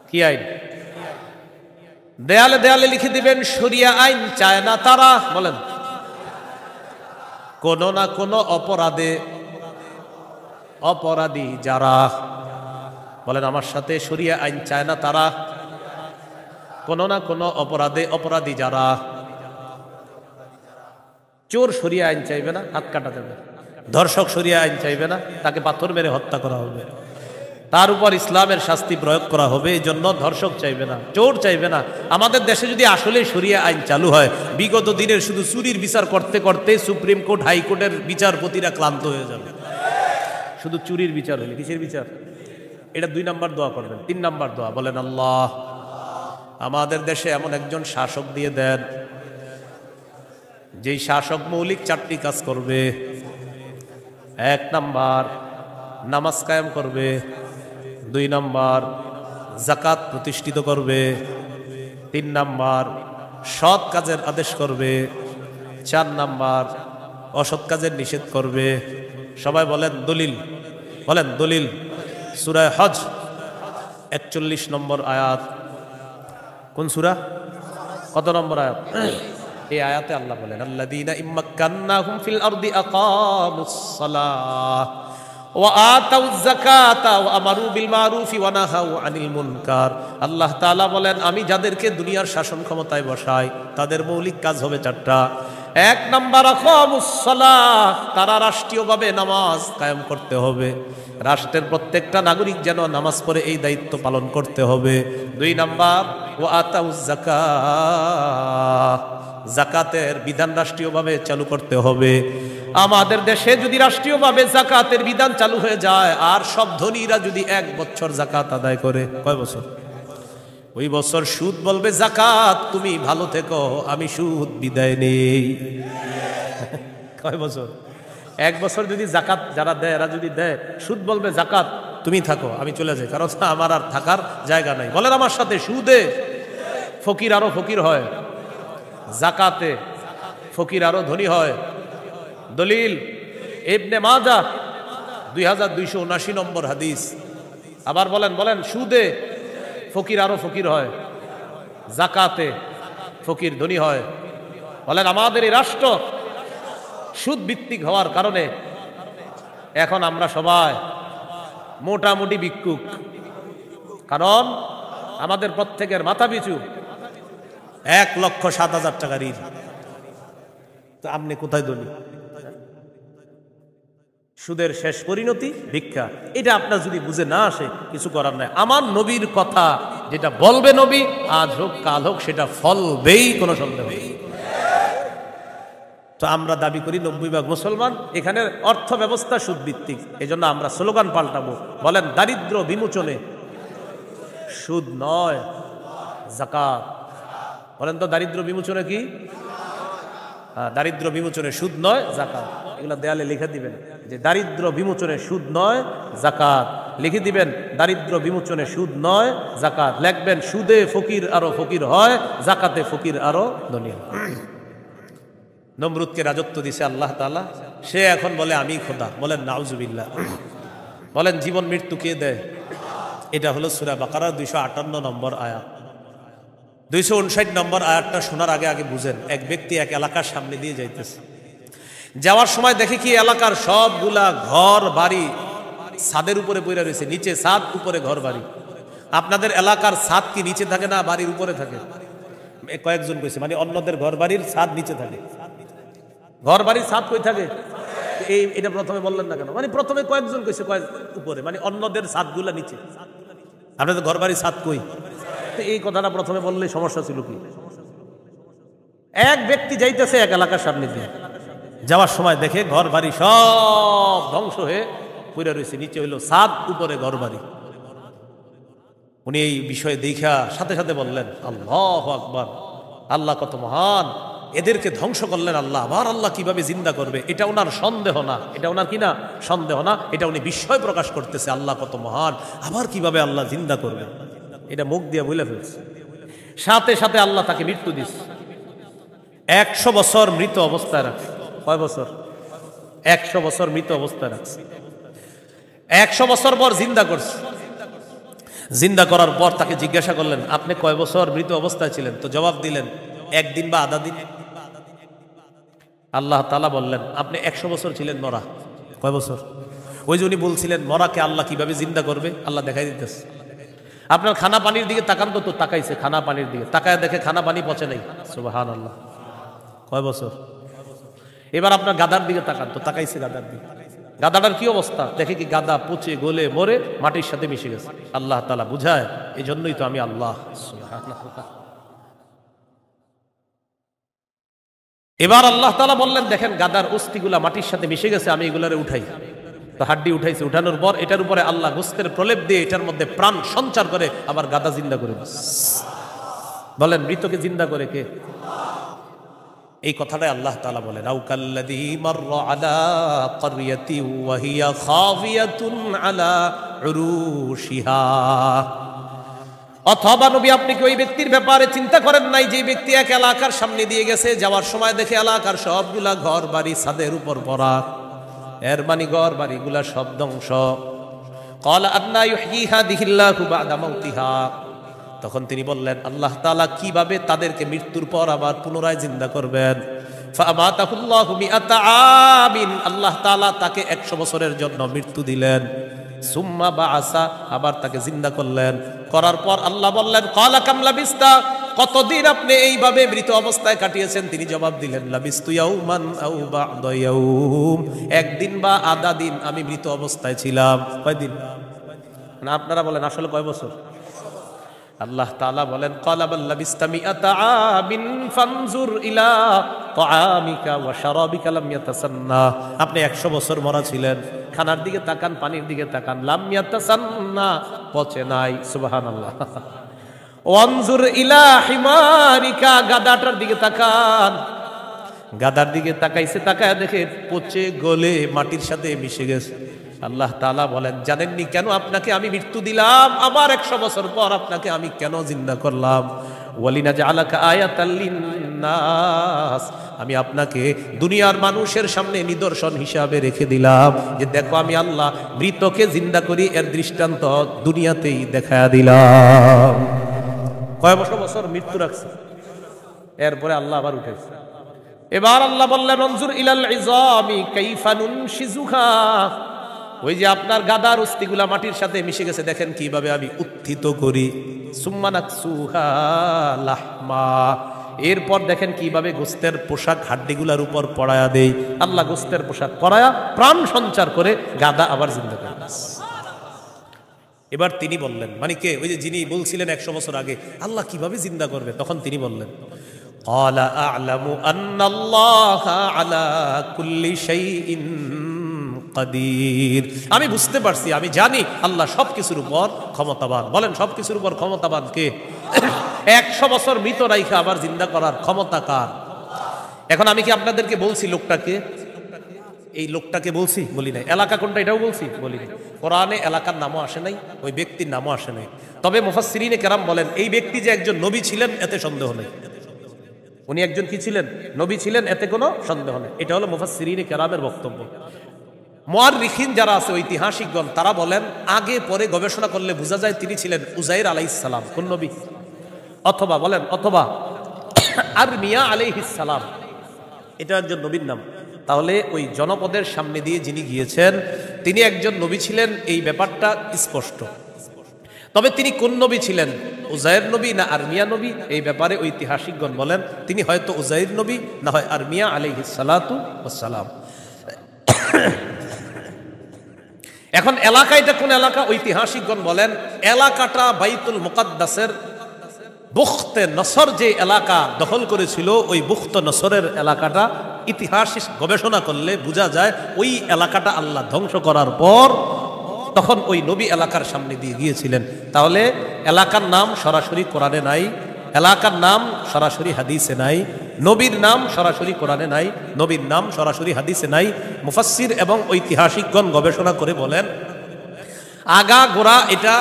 কি আইন? দেয়ালে দেয়ালে লিখে দিবেন শরিয়া আইন চায় না তারা। বলেন, কোন না কোন অপরাধী যারা, বলেন আমার সাথে, শরিয়া আইন চায় না তারা, কোন না কোন অপরাধী যারা। চোর শরিয়া আইন চাইবে না, হাত কাটা যাবে। ধর্ষক শরিয়া আইন চাইবে না, তাকে পাথর মেরে হত্যা করা হবে, তার উপর ইসলামের শাস্তি প্রয়োগ করা হবে। এই জন্য ধর্ষক চাইবে না, চোর চাইবে না। আমাদের দেশে যদি আসলে শরিয়া আইন চালু হয়, বিগত দিনের শুধু চুরির বিচার করতে করতে সুপ্রিম কোর্ট, হাইকোর্টের বিচারপতিরা ক্লান্ত হয়ে যাবে। শুধু চুরির বিচার হলে, কিসের বিচার? এটা 2 নাম্বার দোয়া করবেন। 3 নাম্বার দোয়া বলেন, আল্লাহ আমাদের দেশে এমন একজন শাসক দিয়ে দেন যেই শাসক মৌলিক 4টি কাজ করবে। 1 নাম্বার নামাজ কায়েম করবে, 2 নাম্বার যাকাত প্রতিষ্ঠিত করবে, 3 নাম্বার সৎ কাজের আদেশ করবে, 4 নাম্বার অসৎ কাজের নিষেধ করবে। সবাই বলেন দলিল, বলেন দলিল। সূরা হজ 41 নম্বর আয়াত। কোন সূরা? কত নম্বর আয়াত? এই আয়াতে আল্লাহ বলেন, আল্লাযীনা ইম্মাক্কান্নাহুম ফিল আরদি আকামুস সালাহ ওয়া আতাউয যাকাতা ওয়া আমারু বিল মারুফি ওয়া নাহাউ আনিল মুনকার। আল্লাহ তাআলা বলেন, আমি যাদেরকে দুনিয়ার শাসন ক্ষমতায় বসাই তাদের মৌলিক কাজ হবে 4টা। 1 নাম্বার আকামুস সালাহ, তারা রাষ্ট্রীয়ভাবে নামাজ কায়েম করতে হবে। রাষ্ট্রের প্রত্যেকটা নাগরিক যেন নামাজ পড়ে, এই দায়িত্ব পালন করতে হবে। 2 নাম্বার ওয়া আতাউয যাকাত, যাকাতের বিধান রাষ্ট্রীয়ভাবে চালু করতে হবে। আমাদের দেশে যদি রাষ্ট্রীয়ভাবে যাকাতের বিধান চালু হয়ে যায়, আর সব ধনীরা যদি 1 বছর যাকাত আদায় করে, কয় বছর? ওই বছর সুদ বলবে, যাকাত তুমি ভালো থেকো, আমি সুদ বিদায় নেই। কয় বছর? 1 বছর যদি যাকাত যারা দেয়, এরা যদি দেয়, সুদ বলবে, যাকাত তুমি থাকো, আমি চলে যাই, কারণ আমার আর থাকার জায়গা নাই। বলেন আমার সাথে, সুদে ফকির আরো ফকির হয়, যাকাতে ফকির আরো ধনী হয়। দলিল ইবনে মাজাহ 2279 নম্বর হাদিস। আবার বলেন, বলেন সুদে ফকির আরো ফকির হয়, যাকাতে ফকির ধনী হয়। বলেন আমাদের এই রাষ্ট্র সুদ ভিত্তিক হওয়ার কারণে এখন আমরা সবাই মোটামুটি ভিক্ষুক, কারণ আমাদের প্রত্যেকের মাথা পিছু 1,07,000 টাকা ঋণ। তো আপনি কোথায় ধনী? সুদের শেষ পরিণতি ভিক্ষা। এটা আপনার যদি বুঝে না আসে, কিছু করার নাই। আমার নবীর কথা যেটা বলবে নবী, আজ হোক কাল হোক, সেটা ফলবেই, কোনো সন্দেহ নেই। তো আমরা দাবি করি 90% মুসলমান, এখানে অর্থ ব্যবস্থা সুদ ভিত্তিক। এই জন্য আমরা স্লোগান পাল্টাবো, বলেন দারিদ্র বিমোচনে সুদ নয় যাকাত। বলেন তো দারিদ্র বিমোচনে কি? দারিদ্র বিমোচনে সুদ নয় যাকাত। এগুলো দেয়ালে লিখে দিবেন যে দারিদ্র বিমোচনে সুদ নয় যাকাত। লিখে দিবেন দারিদ্র বিমোচনে সুদ নয় যাকাত। লিখবেন সুদে ফকির আরো ফকির হয়, যাকাতে ফকির আরো ধনী হয়। নমরুদকে রাজত্ব দিছে আল্লাহ তাআলা, সে এখন বলে আমি খোদা। বলেন নাউজুবিল্লাহ। বলেন জীবন মৃত্যু কে দেয়? এটা হলো সূরা বাকারার 258 নম্বর আয়াত। 259 নম্বর আয়াতটা শোনার আগে আগে বুঝেন। এক ব্যক্তি এক এলাকার সামনে দিয়ে যাইতেছে, যাওয়ার সময় দেখে কি এলাকার সবগুলা ঘর বাড়ি ছাদের উপরে পড়ে রয়েছে, নিচে ছাদ, উপরে ঘর বাড়ি। আপনাদের এলাকার ছাদ কি নিচে থাকে না বাড়ির উপরে থাকে? কয়েকজন কইছে, মানে অন্যদের ঘর বাড়ির ছাদ নিচে থাকে, ঘর বাড়ির ছাদ কই থাকে? এটা প্রথমে বললেন না কেন? মানে প্রথমে কয়েকজন কইছে, কয়েক উপরে, মানে অন্যদের ছাদগুলা নিচে, আপনাদের ঘর বাড়ি ছাদ কই? এই কথাটা প্রথমে বললে সমস্যা ছিল কি? এক ব্যক্তি যাইতেছে এক এলাকার সামনে দিয়ে, যাওয়ার সময় দেখে ঘর বাড়ি সব ধ্বংস হয়ে পড়ে রয়েছে, নিচে হইল ছাদ, উপরে ঘর বাড়ি। উনি এই বিষয়ে দেখা সাথে সাথে বললেন, আল্লাহু আকবার, আল্লাহ কত মহান, এদেরকে ধ্বংস করলেন আল্লাহ, আবার আল্লাহ কিভাবে জিন্দা করবে, এটা ওনার সন্দেহ না, এটা ওনার কি না সন্দেহ না, এটা উনি বিস্ময় প্রকাশ করতেছে, আল্লাহ কত মহান, আবার কিভাবে আল্লাহ জিন্দা করবে, এটা মুখ দিয়ে বলে ফেলছে। সাথে সাথে আল্লাহ তাকে মৃত্যু দিচ্ছে, 100 বছর মৃত অবস্থায় রাখছে। কয় বছর? 100 বছর মৃত অবস্থায় রাখছে। 100 বছর পর জিন্দা করছে। জিন্দা করার পর তাকে জিজ্ঞাসা করলেন, আপনি কয় বছর মৃত অবস্থায় ছিলেন? তো জবাব দিলেন, 1 দিন বা আধা দিন। আল্লাহ তাআলা বললেন, আপনি 100 বছর ছিলেন মরা। কয় বছর? ওই যে উনি বলছিলেন মরাকে আল্লাহ কিভাবে জিন্দা করবে, আল্লাহ দেখাই দিতেছে। আপনার খানা পানির দিকে তাকান তো, তাকাইছে খানা পানির দিকে, তাকায় দেখে খানা পানি পচে নাই। সুবহানাল্লাহ। কয় বছর? এবার আপনার গাদার দিকে তাকান তো, তাকাইছে গাদার দিকে, গাদাটার কি অবস্থা দেখে কি গাদা পচে গলে মরে মাটির সাথে মিশে গেছে। আল্লাহ তাআলা বুঝায়, এই জন্যই তো আমি আল্লাহ। সুবহানাল্লাহ। এবার আল্লাহ তাআলা বললেন, দেখেন গাদার অস্থিগুলা মাটির সাথে মিশে গেছে, আমি এগুলারে উঠাই। তো হাড্ডি উঠাইছে, উঠানোর পর এটার উপরে আল্লাহ গোস্তের প্রলেপ দিয়ে এটার মধ্যে প্রাণ সঞ্চার করে আবার গাদা জিন্দা করে। বলেন মৃতকে জিন্দা করে কে? এই কথাটাই আল্লাহ তাআলা বলেন, আও কাল্লাযী মাররা আলা ক্বরিয়াতিন ওয়া হিয়া খাফিয়াতুন আলা উরুশিহা। অথবা নবী আপনি কি ওই ব্যক্তির ব্যাপারে চিন্তা করেন নাই, যে ব্যক্তি এক এলাকার সামনে দিয়ে গেছে, যাওয়ার সময় দেখে এলাকার সবগুলা ঘর বাড়ি ছাদের উপর পড়া, এর মানে ঘর বাড়িগুলা সব ধ্বংস। ক্বালা আন্না ইউহয়ী হাযিহিল্লাহু বা'দা মাউতিহা। তখন তিনি বললেন, আল্লাহ তাআলা কিভাবে তাদেরকে মৃত্যুর পর আবার পুনরায় জিন্দা করবেন। ফাআমাতাহুল্লাহু মিআতা আমিন। আল্লাহ তাআলা তাকে 100 বছরের জন্য মৃত্যু দিলেন। সুম্মা বাআসা, আবার তাকে জিন্দা করলেন। করার পর আল্লাহ বললেন, ক্বালা কাম লাবিস্তা, কতদিন আপনি এইভাবে মৃত অবস্থায় কাটিয়েছেন? তিনি জবাব দিলেন, লাবিস্তু ইয়াওমান আও বা'দা ইয়াওম, 1 দিন বা আধা দিন আমি মৃত অবস্থায় ছিলাম। কয়দিন? না আপনারা বলেন আসলে কয় বছর? আল্লাহ তাআলা বলেন, ক্বালা বাল লাবিস্তা মিআতা আমিন ফানজুর ইলা তাআমিকা ওয়া শারাবিকা লাম ইয়াতাসান্না। আপনি 100 বছর মরা ছিলেন, খানার দিকে তাকান, পানির দিকে তাকান, লাম ইয়াতাসান্না, পচে নাই। সুবহানাল্লাহ। ওয়ানজুর ইলা হিমারিকা, গাদাটার দিকে তাকান, গাদার দিকে তাকাইছে, তাকায় দেখে পচে গলে মাটির সাথে মিশে গেছে। আল্লাহ তাআলা বলেন, জানেননি কেন আপনাকে আমি মৃত্যু দিলাম, আবার 100 বছর পর আপনাকে আমি কেন জিন্দা করলাম? ওয়ালিনাজআলাকা আয়াতাল লিন্নাস, আমি আপনাকে দুনিয়ার মানুষের সামনে নিদর্শন হিসাবে রেখে দিলাম, যে দেখো আমি আল্লাহ মৃতকে জিন্দা করি, এর দৃষ্টান্ত দুনিয়াতেই দেখায়া দিলাম। কয় বছর মৃত্যু রাখছে, এরপরে আল্লাহ আবার উঠেছে। এবার আল্লাহ বললেন, অনজুর ইলাল ইযামি কাইফা নুনশিজুহা, ওই যে আপনার গাদার অস্থিগুলা মাটির সাথে মিশে গেছে, দেখেন কিভাবে আমি উত্থিত করি। সুম্মা নাকসুহা লাহমা, এরপর দেখেন কিভাবে গোস্তের পোশাক হাড্ডিগুলার উপর পড়ায়া দেই। আল্লাহ গোস্তের পোশাক পরায়া প্রাণ সঞ্চার করে গাদা আবার জিন্দা করে। এবার তিনি বললেন, মানে কে? ওই যে যিনি বলছিলেন 100 বছর আগে আল্লাহ কিভাবে জিন্দা করবে, তখন তিনি বললেন, ক্বালা আ'লামু আন্নাল্লাহা আলা কুল্লি শাইইন কাদির, আমি বুঝতে পারছি, আমি জানি আল্লাহ সবকিছুর উপর ক্ষমতাবান। বলেন সবকিছুর উপর ক্ষমতাবান কে? 100 বছর মৃত রাইখা আবার জিন্দা করার ক্ষমতা কার? এখন আমি কি আপনাদেরকে বলছি লোকটাকে? এই লোকটাকে বলছি? বলি নাই। এলাকা কোনটা এটাও বলছি? বলি নাই। কোরআনে এলাকার নামও আসে নাই, ওই ব্যক্তির নামও আসে নাই। তবে মুফাসসিরিনে কেরাম বলেন, এই ব্যক্তি যে একজন নবী ছিলেন এতে সন্দেহ নেই। উনি একজন কি ছিলেন? নবী ছিলেন, এতে কোনো সন্দেহ নেই। এটা হলো মুফাসসিরিনে কেরামের বক্তব্য। মুআররিখিন যারা আছে, ঐতিহাসিকগণ, তারা বলেন আগে পরে গবেষণা করলে বোঝা যায় তিনি ছিলেন উযাইর আলাইহিস সালাম। কোন নবী? অথবা বলেন, অথবা আরমিয়া আলাইহিস সালাম, এটা একজন নবীর নাম। তাহলে ওই জনপদের সামনে দিয়ে যিনি গিয়েছেন তিনি একজন নবী ছিলেন, এই ব্যাপারটা স্পষ্ট। তবে তিনি কোন নবী ছিলেন, উযাইর নবী না আরমিয়া নবী, এই ব্যাপারে ঐতিহাসিকগণ বলেন তিনি হয়তো উযাইর নবী, না হয় আরমিয়া আলাইহিস সালাতু ওয়াস সালাম। এখন এলাকা এটা কোন এলাকা? ঐতিহাসিকগণ বলেন এলাকাটা বাইতুল মুকাদ্দাসের বুখতে নসর যে এলাকা দখল করেছিল, ওই বুখত নসরের এলাকাটা ইতিহাস গবেষণা করলে বোঝা যায় ওই এলাকাটা আল্লাহ ধ্বংস করার পর তখন ওই নবী এলাকার সামনে দিয়ে গিয়েছিলেন। তাহলে এলাকার নাম সরাসরি কোরআনে নাই, এলাকার নাম সরাসরি হাদিসে নাই, নবীর নাম সরাসরি কোরআনে নাই, নবীর নাম সরাসরি হাদিসে নাই। মুফাসসির এবং ঐতিহাসিকগণ গবেষণা করে বলেন আগা গোড়া এটা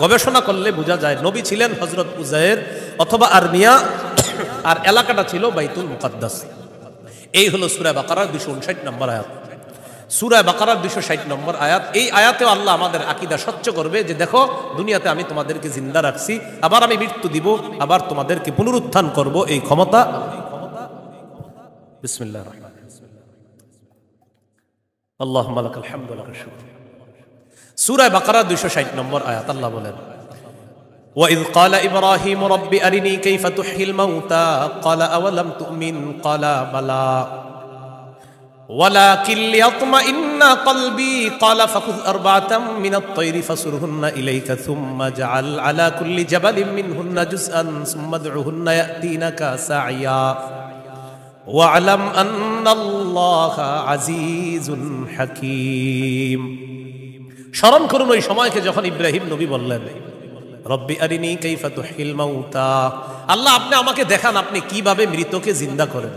গবেষণা করলে বোঝা যায় নবী ছিলেন হযরত উজায়ের অথবা আরমিয়া, আর এলাকাটা ছিল বাইতুল মুকাদ্দাস। এই হলো সূরা বাকারার 259 নম্বর আয়াত। সূরা বাকারার 260 নম্বর আয়াত। এই আয়াতেও আল্লাহ আমাদের আকীদা স্বচ্ছ করবে যে দেখো দুনিয়াতে আমি তোমাদেরকে জিন্দা রাখছি, আবার আমি মৃত্যু দিব, আবার তোমাদেরকে পুনরুত্থান করব, এই ক্ষমতা। বিসমিল্লাহির রহমানির রহিম। আল্লাহুম্মা লাকাল হামদু ওয়া লাকাশ শুকর। সূরা বাকারা 260 নম্বর আয়াত আল্লাহ বলেন وَإِذْ قَالَ إِبْرَاهِيمُ رَبِّ أَرِنِي كَيْفَ تُحْيِي الْمَوْتَى قَالَ أَوَلَمْ تُؤْمِنْ قَالَ بَلَى وَلَكِنْ لِيَطْمَئِنَّ قَلْبِي قَالَ فَخُذْ أَرْبَعَةً مِنَ الطَّيْرِ فَصُرْهُنَّ إِلَيْكَ ثُمَّ اجْعَلْ عَلَى كُلِّ جَبَلٍ مِّنْهُنَّ جُزْءًا ثُمَّ ادْعُهُنَّ يَأْتِينَكَ سَعْيًا وَاعْلَمْ أَنَّ اللَّهَ عَزِيزٌ حَكِيمٌ। স্মরণ করুন ওই সময়কে যখন ইব্রাহিম নবী বললেন রব্বি আরিনি কাইফা তুহিল মাউতা, আল্লাহ আপনি আমাকে দেখান আপনি কিভাবে মৃতকে জিন্দা করেন।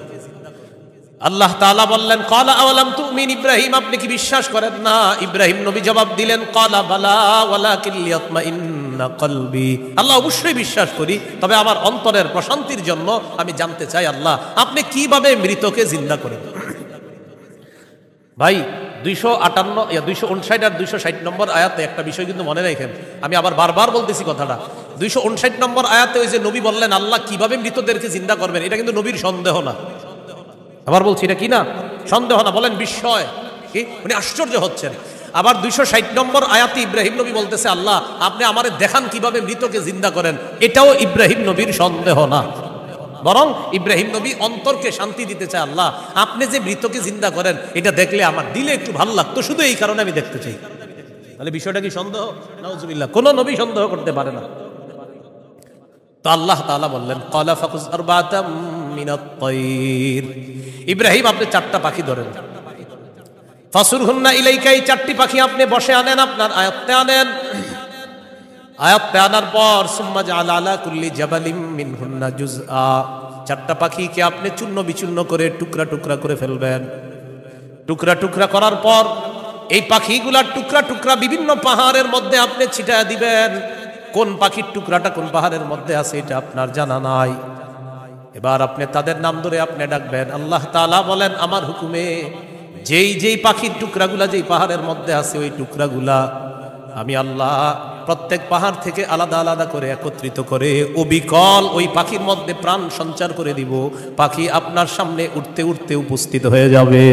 আল্লাহ তাআলা বললেন ক্বালা আওয়ালাম তুমিন, ইব্রাহিম আপনি কি বিশ্বাস করেন না? ইব্রাহিম নবী জবাব দিলেন ক্বালা বালা ওয়ালাকিন লিয়াতমাইন্না কলবি, আল্লাহ অবশ্যই বিশ্বাস করি, তবে আমার অন্তরের প্রশান্তির জন্য আমি জানতে চাই আল্লাহ আপনি কিভাবে মৃতকে জিন্দা করেন। ভাই 259 আর 260 নম্বর আয়াতে একটা বিষয় কিন্তু মনে রাখেন, আমি আবার বারবার বলতেছি কথাটা। 259 নম্বর আয়াতে ওই যে নবী বললেন আল্লাহ কিভাবে মৃতদেরকে জিন্দা করবেন, এটা কিন্তু নবীর সন্দেহ না। আবার বলছি এটা কি না? সন্দেহ না, বলেন বিস্ময়, কি উনি আশ্চর্য হচ্ছেন। আবার 260 নম্বর আয়াতে ইব্রাহিম নবী বলতেছে আল্লাহ আপনি আমারে দেখান কিভাবে মৃতকে জিন্দা করেন, এটাও ইব্রাহিম নবীর সন্দেহ না, বরং ইব্রাহিম নবী অন্তরকে শান্তি দিতে চায় আল্লাহ আপনি যে মৃতকে জিন্দা করেন এটা দেখলে আমার দিলে একটু ভালো লাগতো, শুধু এই কারণে আমি দেখতে চাই। তাহলে বিষয়টা কি সন্দেহ? নাউজুবিল্লাহ, কোন নবী সন্দেহ করতে পারে না। তো আল্লাহ তাআলা বললেন ক্বালা ফাকুজ আরবাতাম মিনাত তায়র, ইব্রাহিম আপনি 4টা পাখি ধরেন, ফাসুরহুন্না ইলাইকা, এই 4টি পাখি আপনি বসে আনেন, আপনার আয়ত্তে আনেন, আয়াতে আনার পর সুম্মা জাআলা আলা কুল্লি জাবালিম মিনহুন্না জুজআ, 4টা পাখিকে আপনি চূর্ণ বিচূর্ণ করে টুকরা টুকরা করে ফেলবেন। টুকরা টুকরা করার পর এই পাখিগুলার টুকরা টুকরা বিভিন্ন পাহাড়ের মধ্যে আপনি ছিটায় দিবেন। কোন পাখির টুকরাটা কোন পাহাড়ের মধ্যে আছে এটা আপনার জানা নাই। এবার আপনি তাদের নাম ধরে আপনি ডাকবেন। আল্লাহ তাআলা বলেন আমার হুকুমে যেই যেই পাখির টুকরাগুলা যেই পাহাড়ের মধ্যে আছে ওই টুকরাগুলা আমি আল্লাহ প্রত্যেক পাহাড় থেকে আলাদা আলাদা করে একত্রিত করে অবিকল ওই পাখির মধ্যে প্রাণ সঞ্চার করে দিব। পাখি আপনার সামনে উঠতে উঠতে উপস্থিত হয়ে যাবে।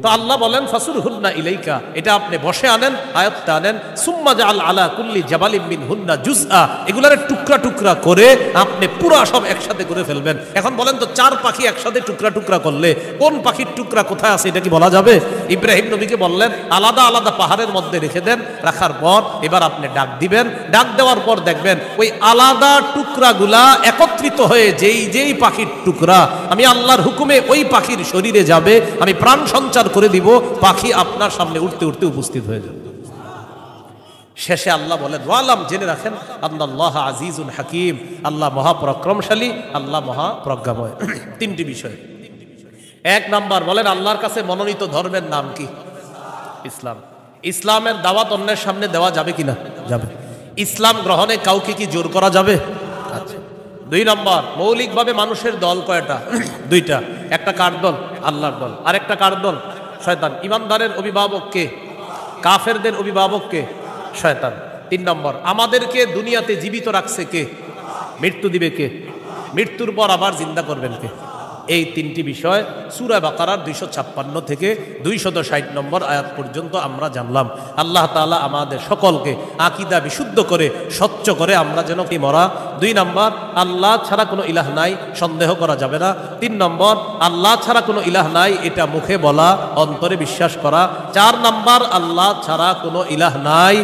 তো আল্লাহ বলেন ফাসুরহুন্না ইলাইকা, এটা আপনি বসে আনেন, আয়াতটা আনেন, সুম্মা জাআল আলা কুল্লি জাবালিম মিনহুন্না জুজআ, এগুলার টুকরা টুকরা করে আপনি পুরো সব একসাথে করে ফেলবেন। এখন বলেন তো 4 পাখি একসাথে টুকরা টুকরা করলে কোন পাখির টুকরা কোথায় আছে এটা কি বলা যাবে? ইব্রাহিম নবীকে বললেন আলাদা আলাদা পাহাড়ের মধ্যে রেখে দেন, রাখার পর এবার আপনি ডাক দিবেন। ডাক দেওয়ার পর দেখবেন ওই আলাদা টুকরাগুলা একত্রিত হয়ে যেই যেই পাখির টুকরা আমি আল্লাহর হুকুমে ওই পাখির শরীরে যাবে, আমি প্রাণ সঞ্চার করে দিব, পাখি আপনার সামনে উঠতে উঠতে উপস্থিত হয়ে যাবে। শেষে আল্লাহ বলেন ওয়ালাম, জেনে রাখেন আল্লাহ আজিজুন হাকিম, আল্লাহ মহাপরাক্রমশালী, আল্লাহ মহাপ্রজ্ঞাময়। 3টি বিষয়। 1 নাম্বার বলেন আল্লাহর কাছে মনোনীত ধর্মের নাম কি? ইসলাম। ইসলামের দাওয়াত অন্যের সামনে দেওয়া যাবে কিনা? যাবে। ইসলাম গ্রহণে কাউকে কি জোর করা যাবে? আচ্ছা। 2 নম্বর মৌলিকভাবে মানুষের দল কয়টা? 2টা। একটা কার দল? আল্লাহর দল। আর একটা কার দল? শয়তান। ইমানদারের অভিভাবক কে? কাফেরদের অভিভাবক কে? শয়তান। 3 নম্বর আমাদেরকে দুনিয়াতে জীবিত রাখছে কে? মৃত্যু দিবে কে? মৃত্যুর পর আবার জিন্দা করবেন কে? এই তিনটি বিষয় সূরা বাকারার 256 থেকে 260 নম্বর আয়াত পর্যন্ত আমরা জানলাম। আল্লাহ তাআলা আমাদের সকলকে আকীদা বিশুদ্ধ করে স্বচ্ছ করে আমরা যেন কি মরা। 2 নম্বর, আল্লাহ ছাড়া কোনো ইলাহ নাই সন্দেহ করা যাবে না। 3 নম্বর, আল্লাহ ছাড়া কোনো ইলাহ নাই এটা মুখে বলা, অন্তরে বিশ্বাস করা। 4 নম্বর, আল্লাহ ছাড়া কোনো ইলাহ নাই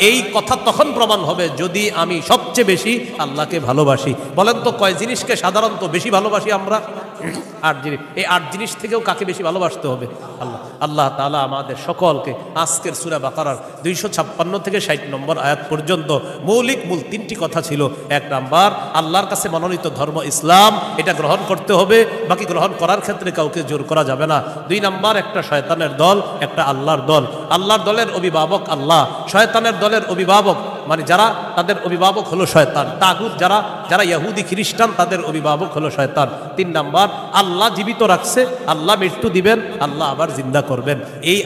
এই কথা তখন প্রমাণ হবে যদি আমি সবচেয়ে বেশি আল্লাহকে ভালোবাসি। বলেন তো কয় জিনিসকে সাধারণত বেশি ভালোবাসি আমরা? 8 জিনিস। এই 8 জিনিস থেকেও কাকে বেশি ভালোবাসতে হবে? আল্লাহ। আল্লাহ তাআলা আমাদের সকলকে আজকের সূরা বাকারার 256 থেকে 60 নম্বর আয়াত পর্যন্ত মূল 3টি কথা ছিল। 1 নাম্বার, আল্লাহর কাছে মনোনীত ধর্ম ইসলাম, এটা গ্রহণ করতে হবে, বাকি গ্রহণ করার ক্ষেত্রে কাউকে জোর করা যাবে না। 2 নাম্বার, একটা শয়তানের দল, একটা আল্লাহর দল। আল্লাহর দলের অভিভাবক আল্লাহ, শয়তানের দলের অভিভাবক মানে যারা, তাদের অভিভাবক হলো শয়তান। তাগুত যারা ইহুদি খ্রিস্টান, তাদের অভিভাবক হলো শয়তান। 3 নাম্বার, আল্লাহ জীবিত রাখছে, আল্লাহ মৃত্যু দিবেন, আল্লাহ আবার জিন্দা করবেন। এই